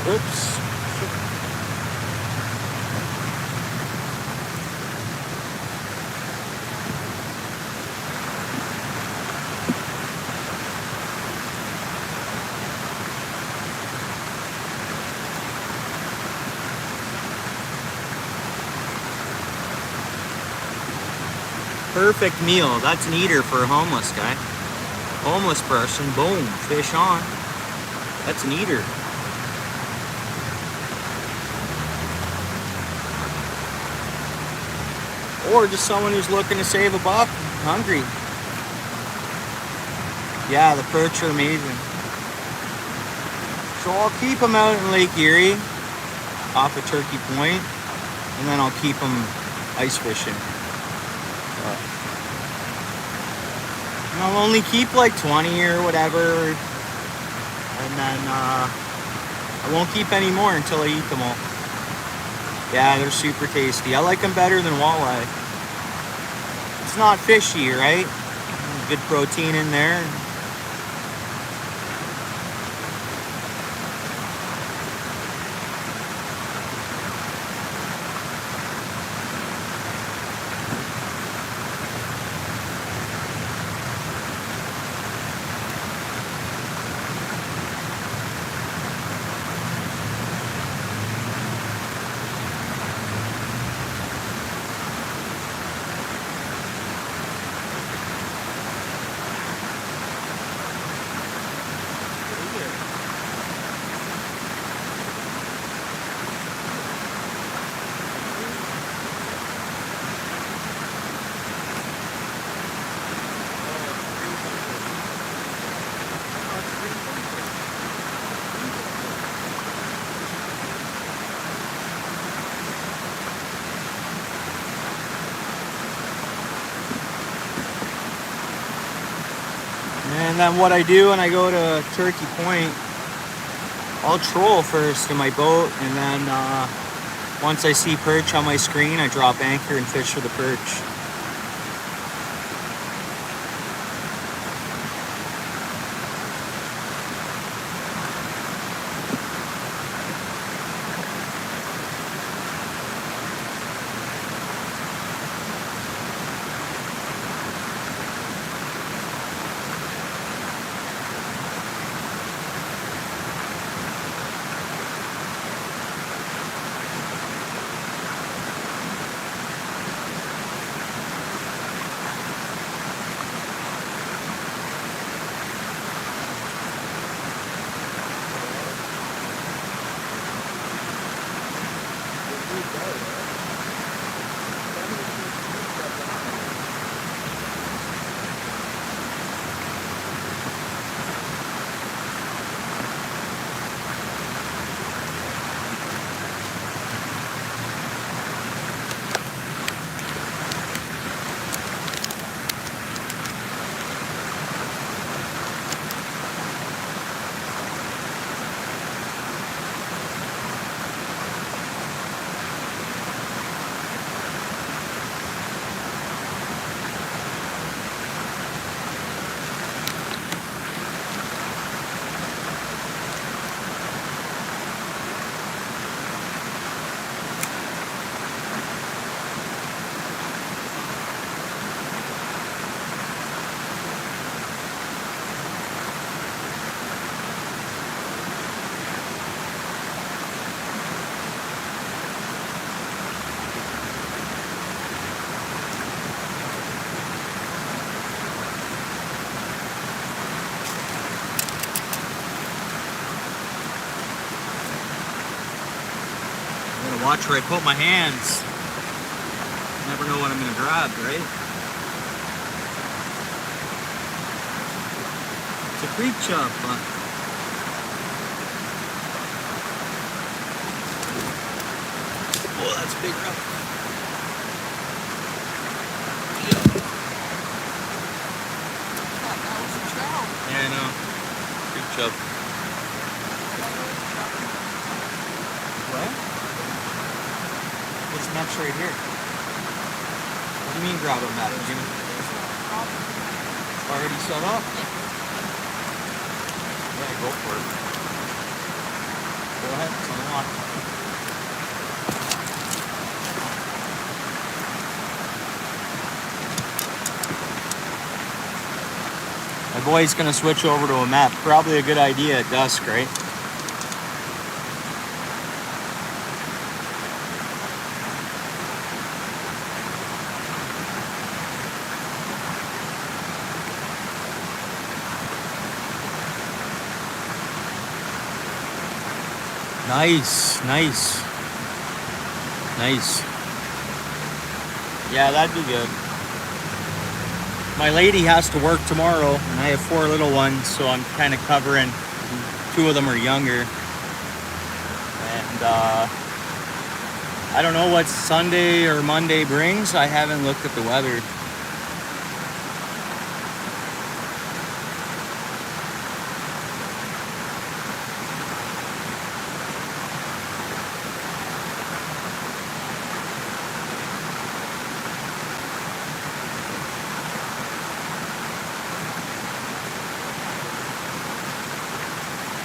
Oops. Perfect meal. That's an eater for a homeless guy. Homeless person, boom, fish on. That's an eater. Or just someone who's looking to save a buck, hungry. Yeah, the perch are amazing. So I'll keep them out in Lake Erie. off of Turkey Point, and then I'll keep them ice fishing. And I'll only keep like 20 or whatever, and then I won't keep any more until I eat them all. Yeah, they're super tasty. I like them better than walleye. It's not fishy, right? Good protein in there. And then what I do when I go to Turkey Point, I'll troll first in my boat, and then once I see perch on my screen, I drop anchor and fish for the perch. Watch where I put my hands. You never know what I'm gonna grab, right? It's a creek chop, but oh, that's a big rock. Yeah, I know. Creek chop. What? This net's right here. What do you mean grab a net? Already set up? Yeah, go for it. Go ahead, it's unlocked. My boy's gonna switch over to a map. Probably a good idea at dusk, right? Nice. Yeah, that'd be good. My lady has to work tomorrow, and I have 4 little ones, so I'm kind of covering. 2 of them are younger. And I don't know what Sunday or Monday brings. I haven't looked at the weather.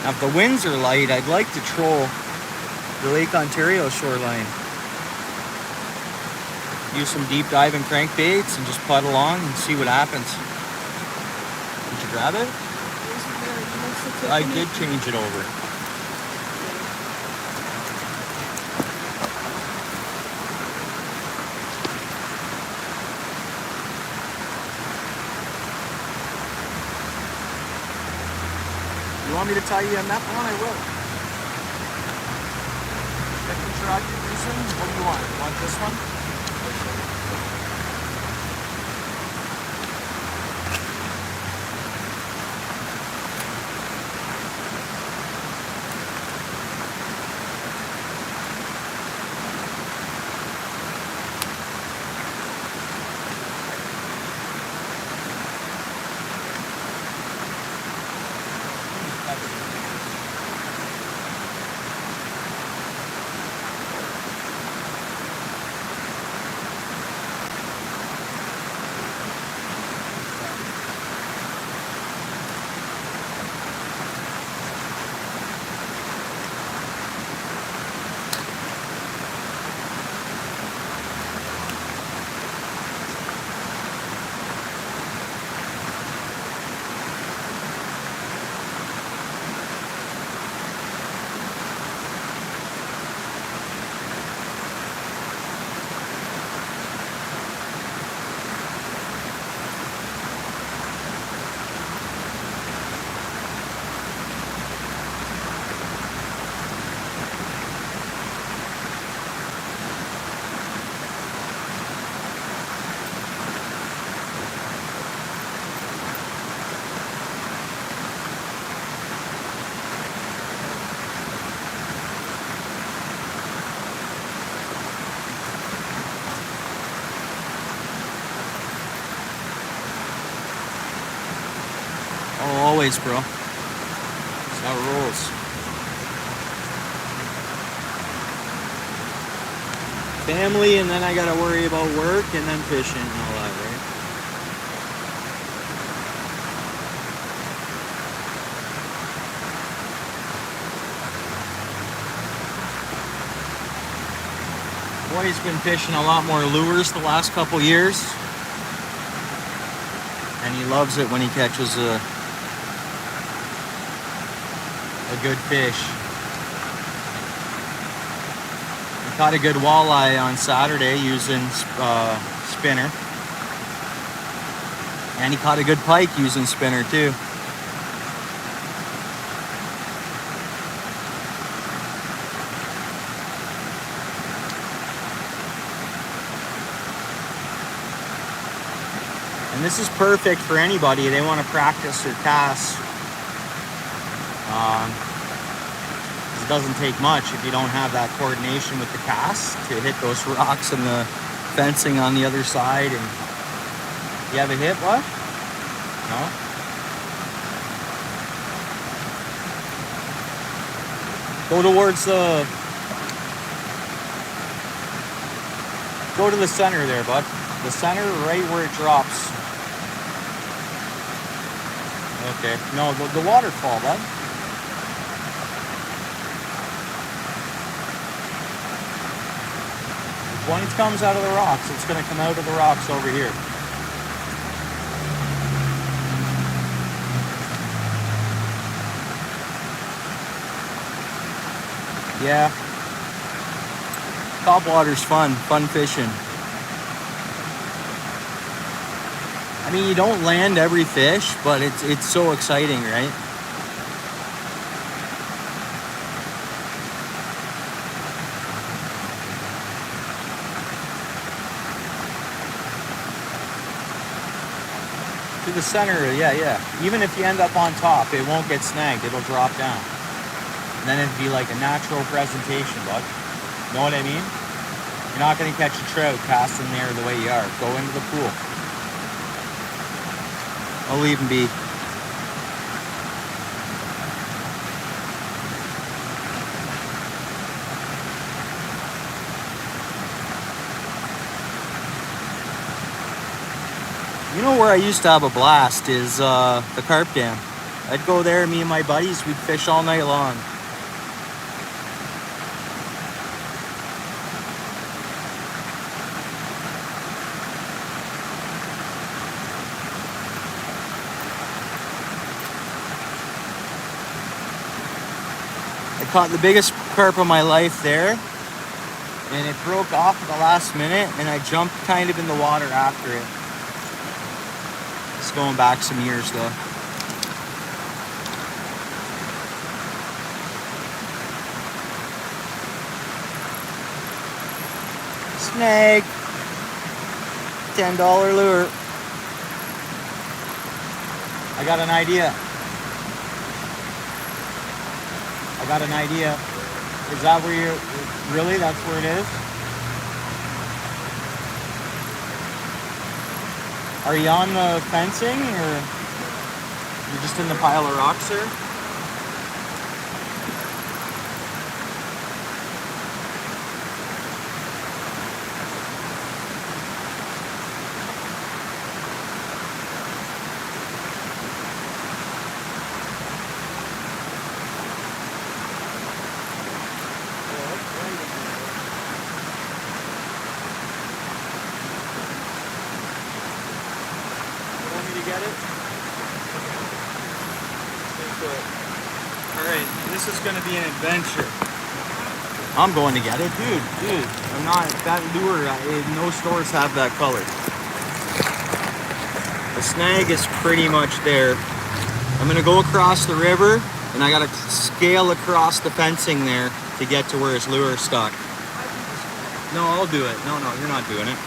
Now, if the winds are light, I'd like to troll the Lake Ontario shoreline. Use some deep diving crankbaits and just putt along and see what happens. Did you grab it? I did change it over. You want me to tie you a meth one? I will. Signature rod you're using? What do you want? You want this one? Oh, always, bro. That's how it rolls. Family, and then I gotta worry about work, and then fishing and all that, right? Boy's been fishing a lot more lures the last couple years. And he loves it when he catches a good fish. He caught a good walleye on Saturday using spinner. And he caught a good pike using spinner too. And this is perfect for anybody. They want to practice their casts. It doesn't take much if you don't have that coordination with the cast to hit those rocks and the fencing on the other side. And you have a hit, what? No? Go towards the... Go to the center there, bud. The center, right where it drops. Okay. No, the waterfall, bud. When it comes out of the rocks, it's going to come out of the rocks over here. Yeah. Topwater's fun fishing. I mean, you don't land every fish, but it's so exciting, right? To the center, yeah. Even if you end up on top, it won't get snagged. It'll drop down. And then it'd be like a natural presentation, bud. Know what I mean? You're not going to catch a trout casting there the way you are. Go into the pool. I'll leave him be. You know where I used to have a blast is the carp dam. I'd go there, me and my buddies, we'd fish all night long. I caught the biggest carp of my life there, and it broke off at the last minute, and I jumped kind of in the water after it. It's going back some years though. Snag. $10 lure. I got an idea. Is that where you're, really? That's where it is? Are you on the fencing or you're just in the pile of rocks there? Get it? Alright, this is going to be an adventure. I'm going to get it. Dude, I'm not, that lure, no stores have that color. The snag is pretty much there. I'm going to go across the river, and I got to scale across the fencing there to get to where his lure is stuck. No, I'll do it. No, you're not doing it.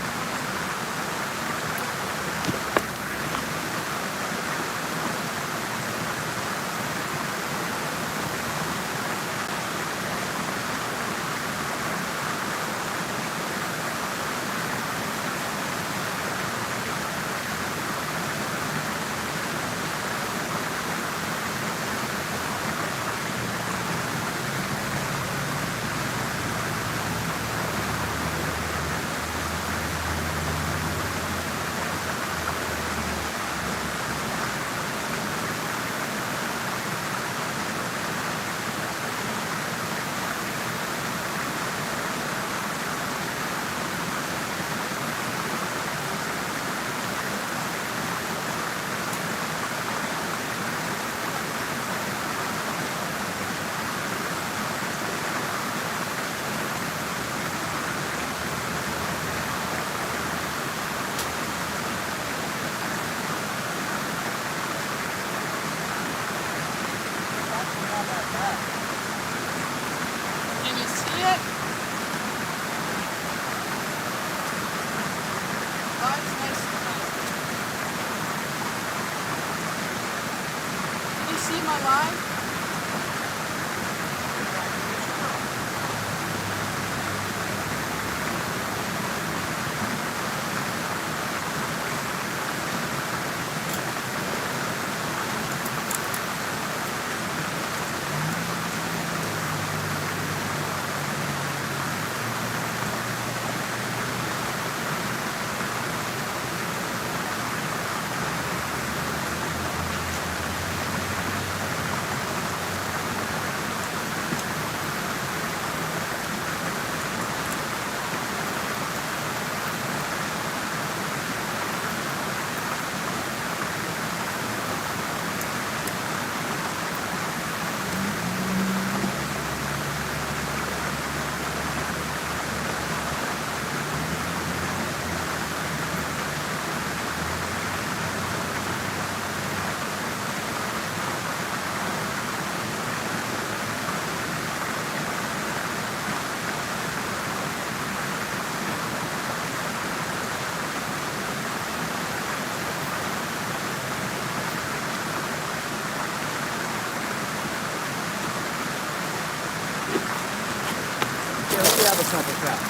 Can you see it? Line's nice and tight. Can you see my line? Yeah, let's grab a couple traps.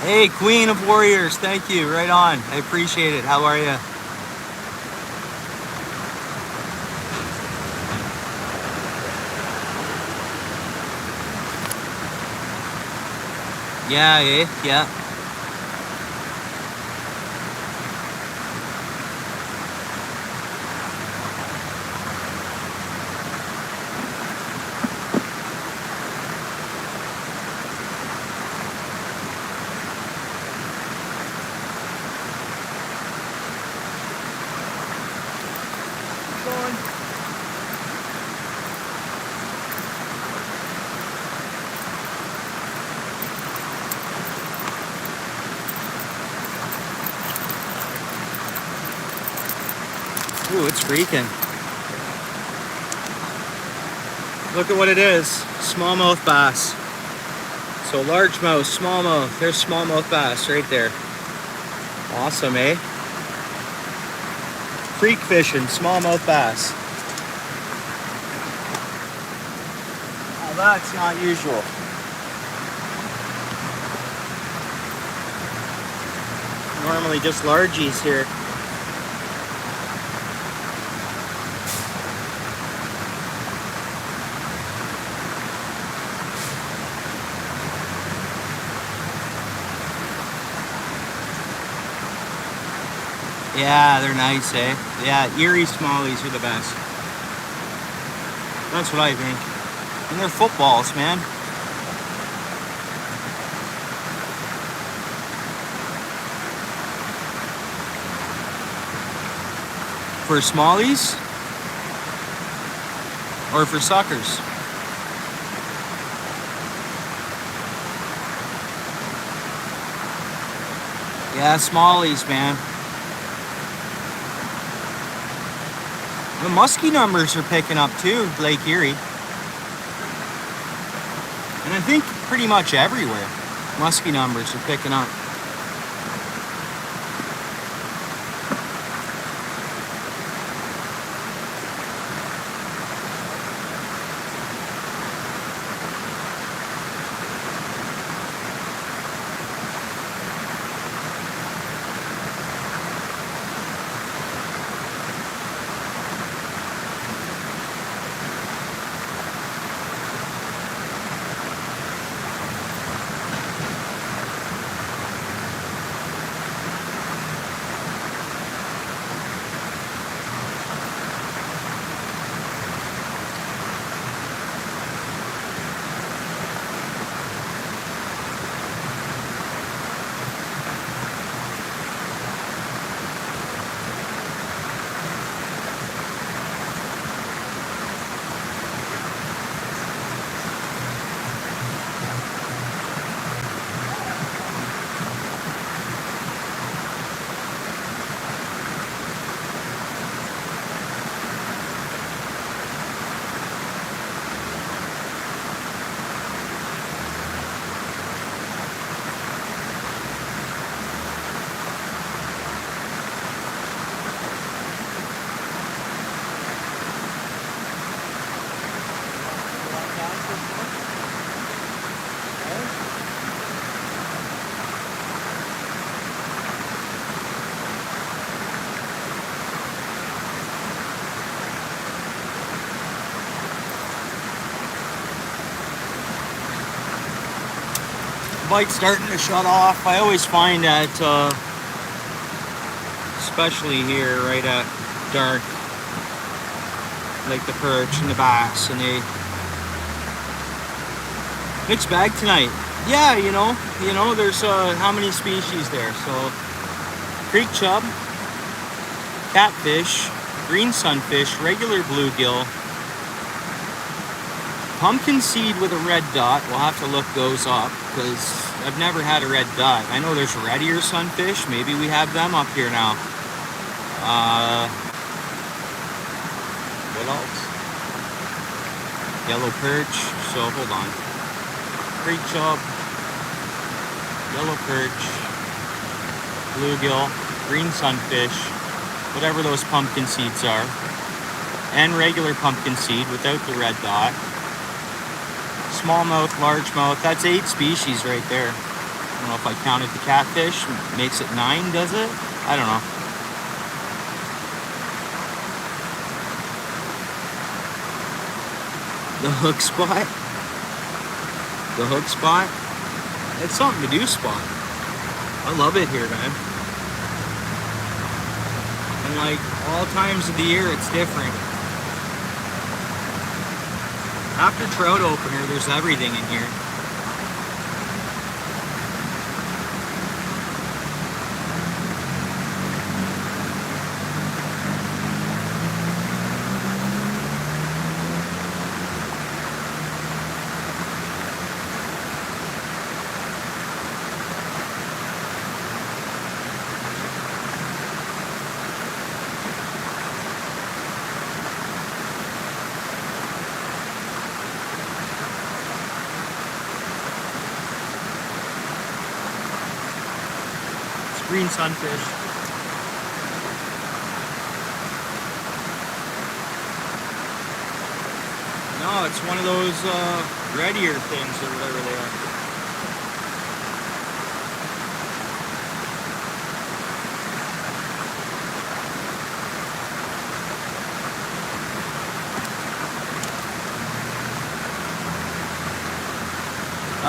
Hey, Queen of Warriors, thank you. Right on. I appreciate it. How are you? Yeah, yeah. Ooh, it's freaking. Look at what it is. Smallmouth bass. So largemouth, smallmouth. There's smallmouth bass right there. Awesome, eh? Creek fishing, smallmouth bass. Now that's not usual. Normally just largies here. Yeah, they're nice, eh? Yeah, Erie smallies are the best. That's what I think. And they're footballs, man. For smallies? Or for suckers? Yeah, smallies, man. The muskie numbers are picking up too, Lake Erie. And I think pretty much everywhere, muskie numbers are picking up. Bike's starting to shut off. I always find that, especially here, right at dark, like the perch and the bass, and they mixed bag tonight. Yeah, you know, there's how many species there? So creek chub, catfish, green sunfish, regular bluegill, pumpkin seed with a red dot. We'll have to look those up because I've never had a red dot. I know there's red ear sunfish. Maybe we have them up here now. What else? Yellow perch. So hold on. Creek chub, yellow perch, bluegill, green sunfish, whatever those pumpkin seeds are, and regular pumpkin seed without the red dot. Smallmouth, largemouth, that's 8 species right there. don't know if I counted the catfish. Makes it 9, does it? I don't know. The hook spot. The hook spot. It's something to do spot. I love it here, man. And like all times of the year, it's different. After trout opener, there's everything in here. Green sunfish. No, it's one of those red ear things or whatever they are.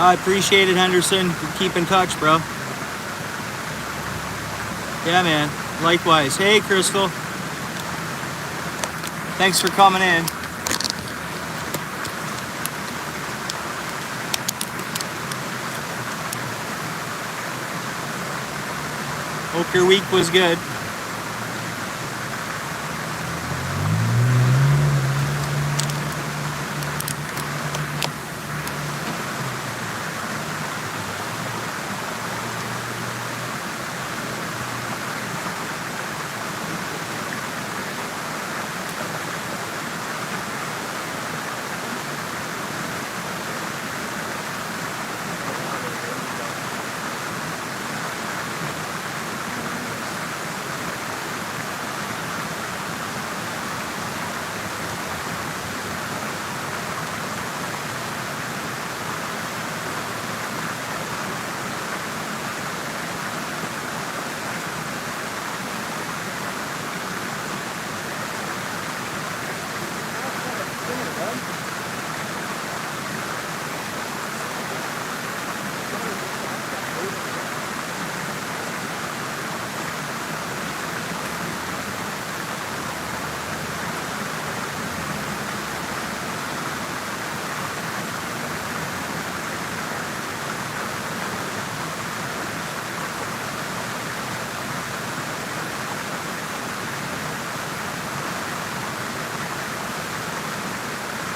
I appreciate it, Henderson. Keep in touch, bro. Yeah, man. Likewise. Hey, Crystal. Thanks for coming in. Hope your week was good.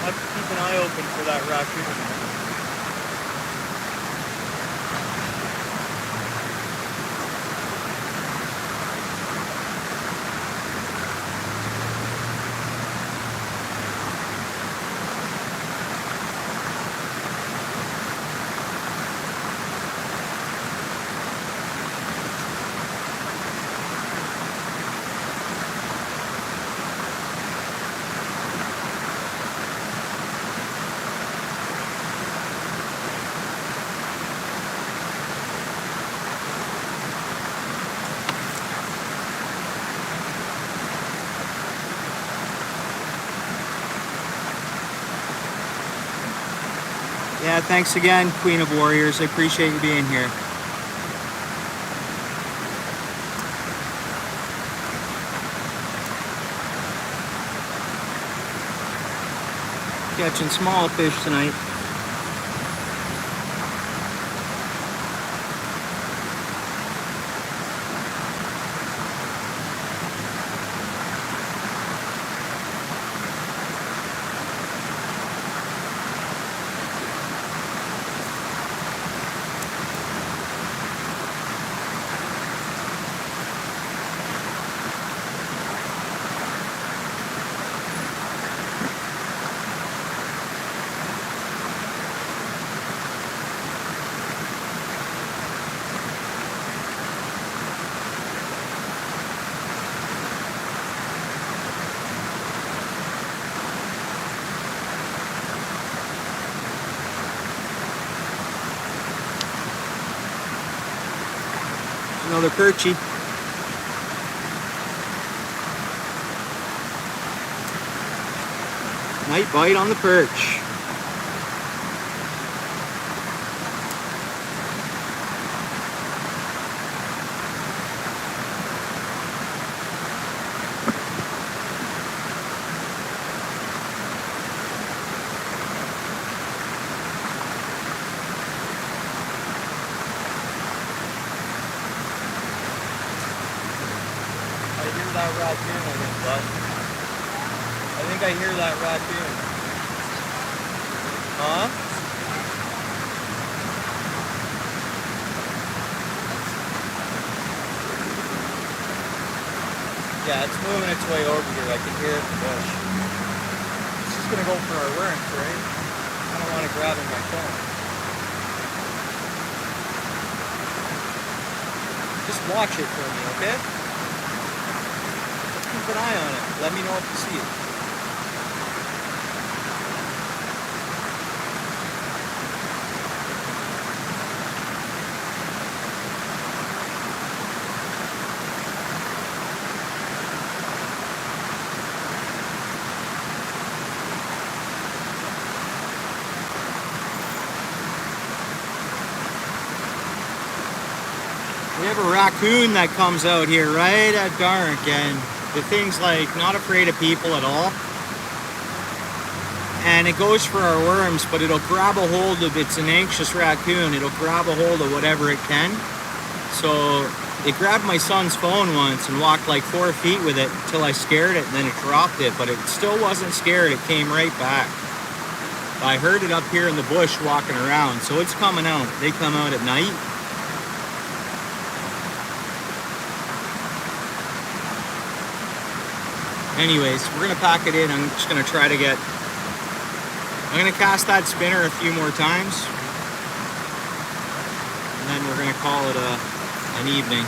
I'll keep an eye open for that raccoon. Yeah, thanks again, Queen of Warriors. I appreciate you being here. Catching small fish tonight. Another perchie. Night bite on the perch. That raccoon, I think, bud. I think I hear that raccoon. Huh? Yeah, it's moving its way over here. I can hear it in the bush. It's just gonna go for our worms, right? I don't want to grab in my phone. Just watch it for me, okay? Keep an eye on it. Let me know if you see it. We have a raccoon that comes out here right at dark, and the thing's like not afraid of people at all. And it goes for our worms, but it'll grab a hold of, it's an anxious raccoon, it'll grab a hold of whatever it can. So it grabbed my son's phone once and walked like 4 feet with it until I scared it, and then it dropped it, but it still wasn't scared, it came right back. I heard it up here in the bush walking around, so it's coming out. They come out at night. Anyways, we're gonna pack it in. I'm just gonna try to get, I'm gonna cast that spinner a few more times, and then we're gonna call it an evening.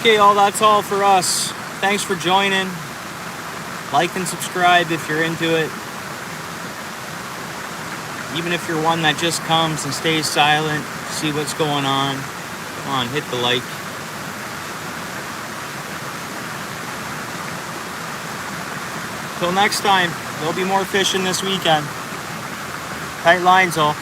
Okay, all that's all for us. Thanks for joining. Like and subscribe if you're into it. Even if you're one that just comes and stays silent, see what's going on. Come on, hit the like. Till next time, there'll be more fishing this weekend. Tight lines, all.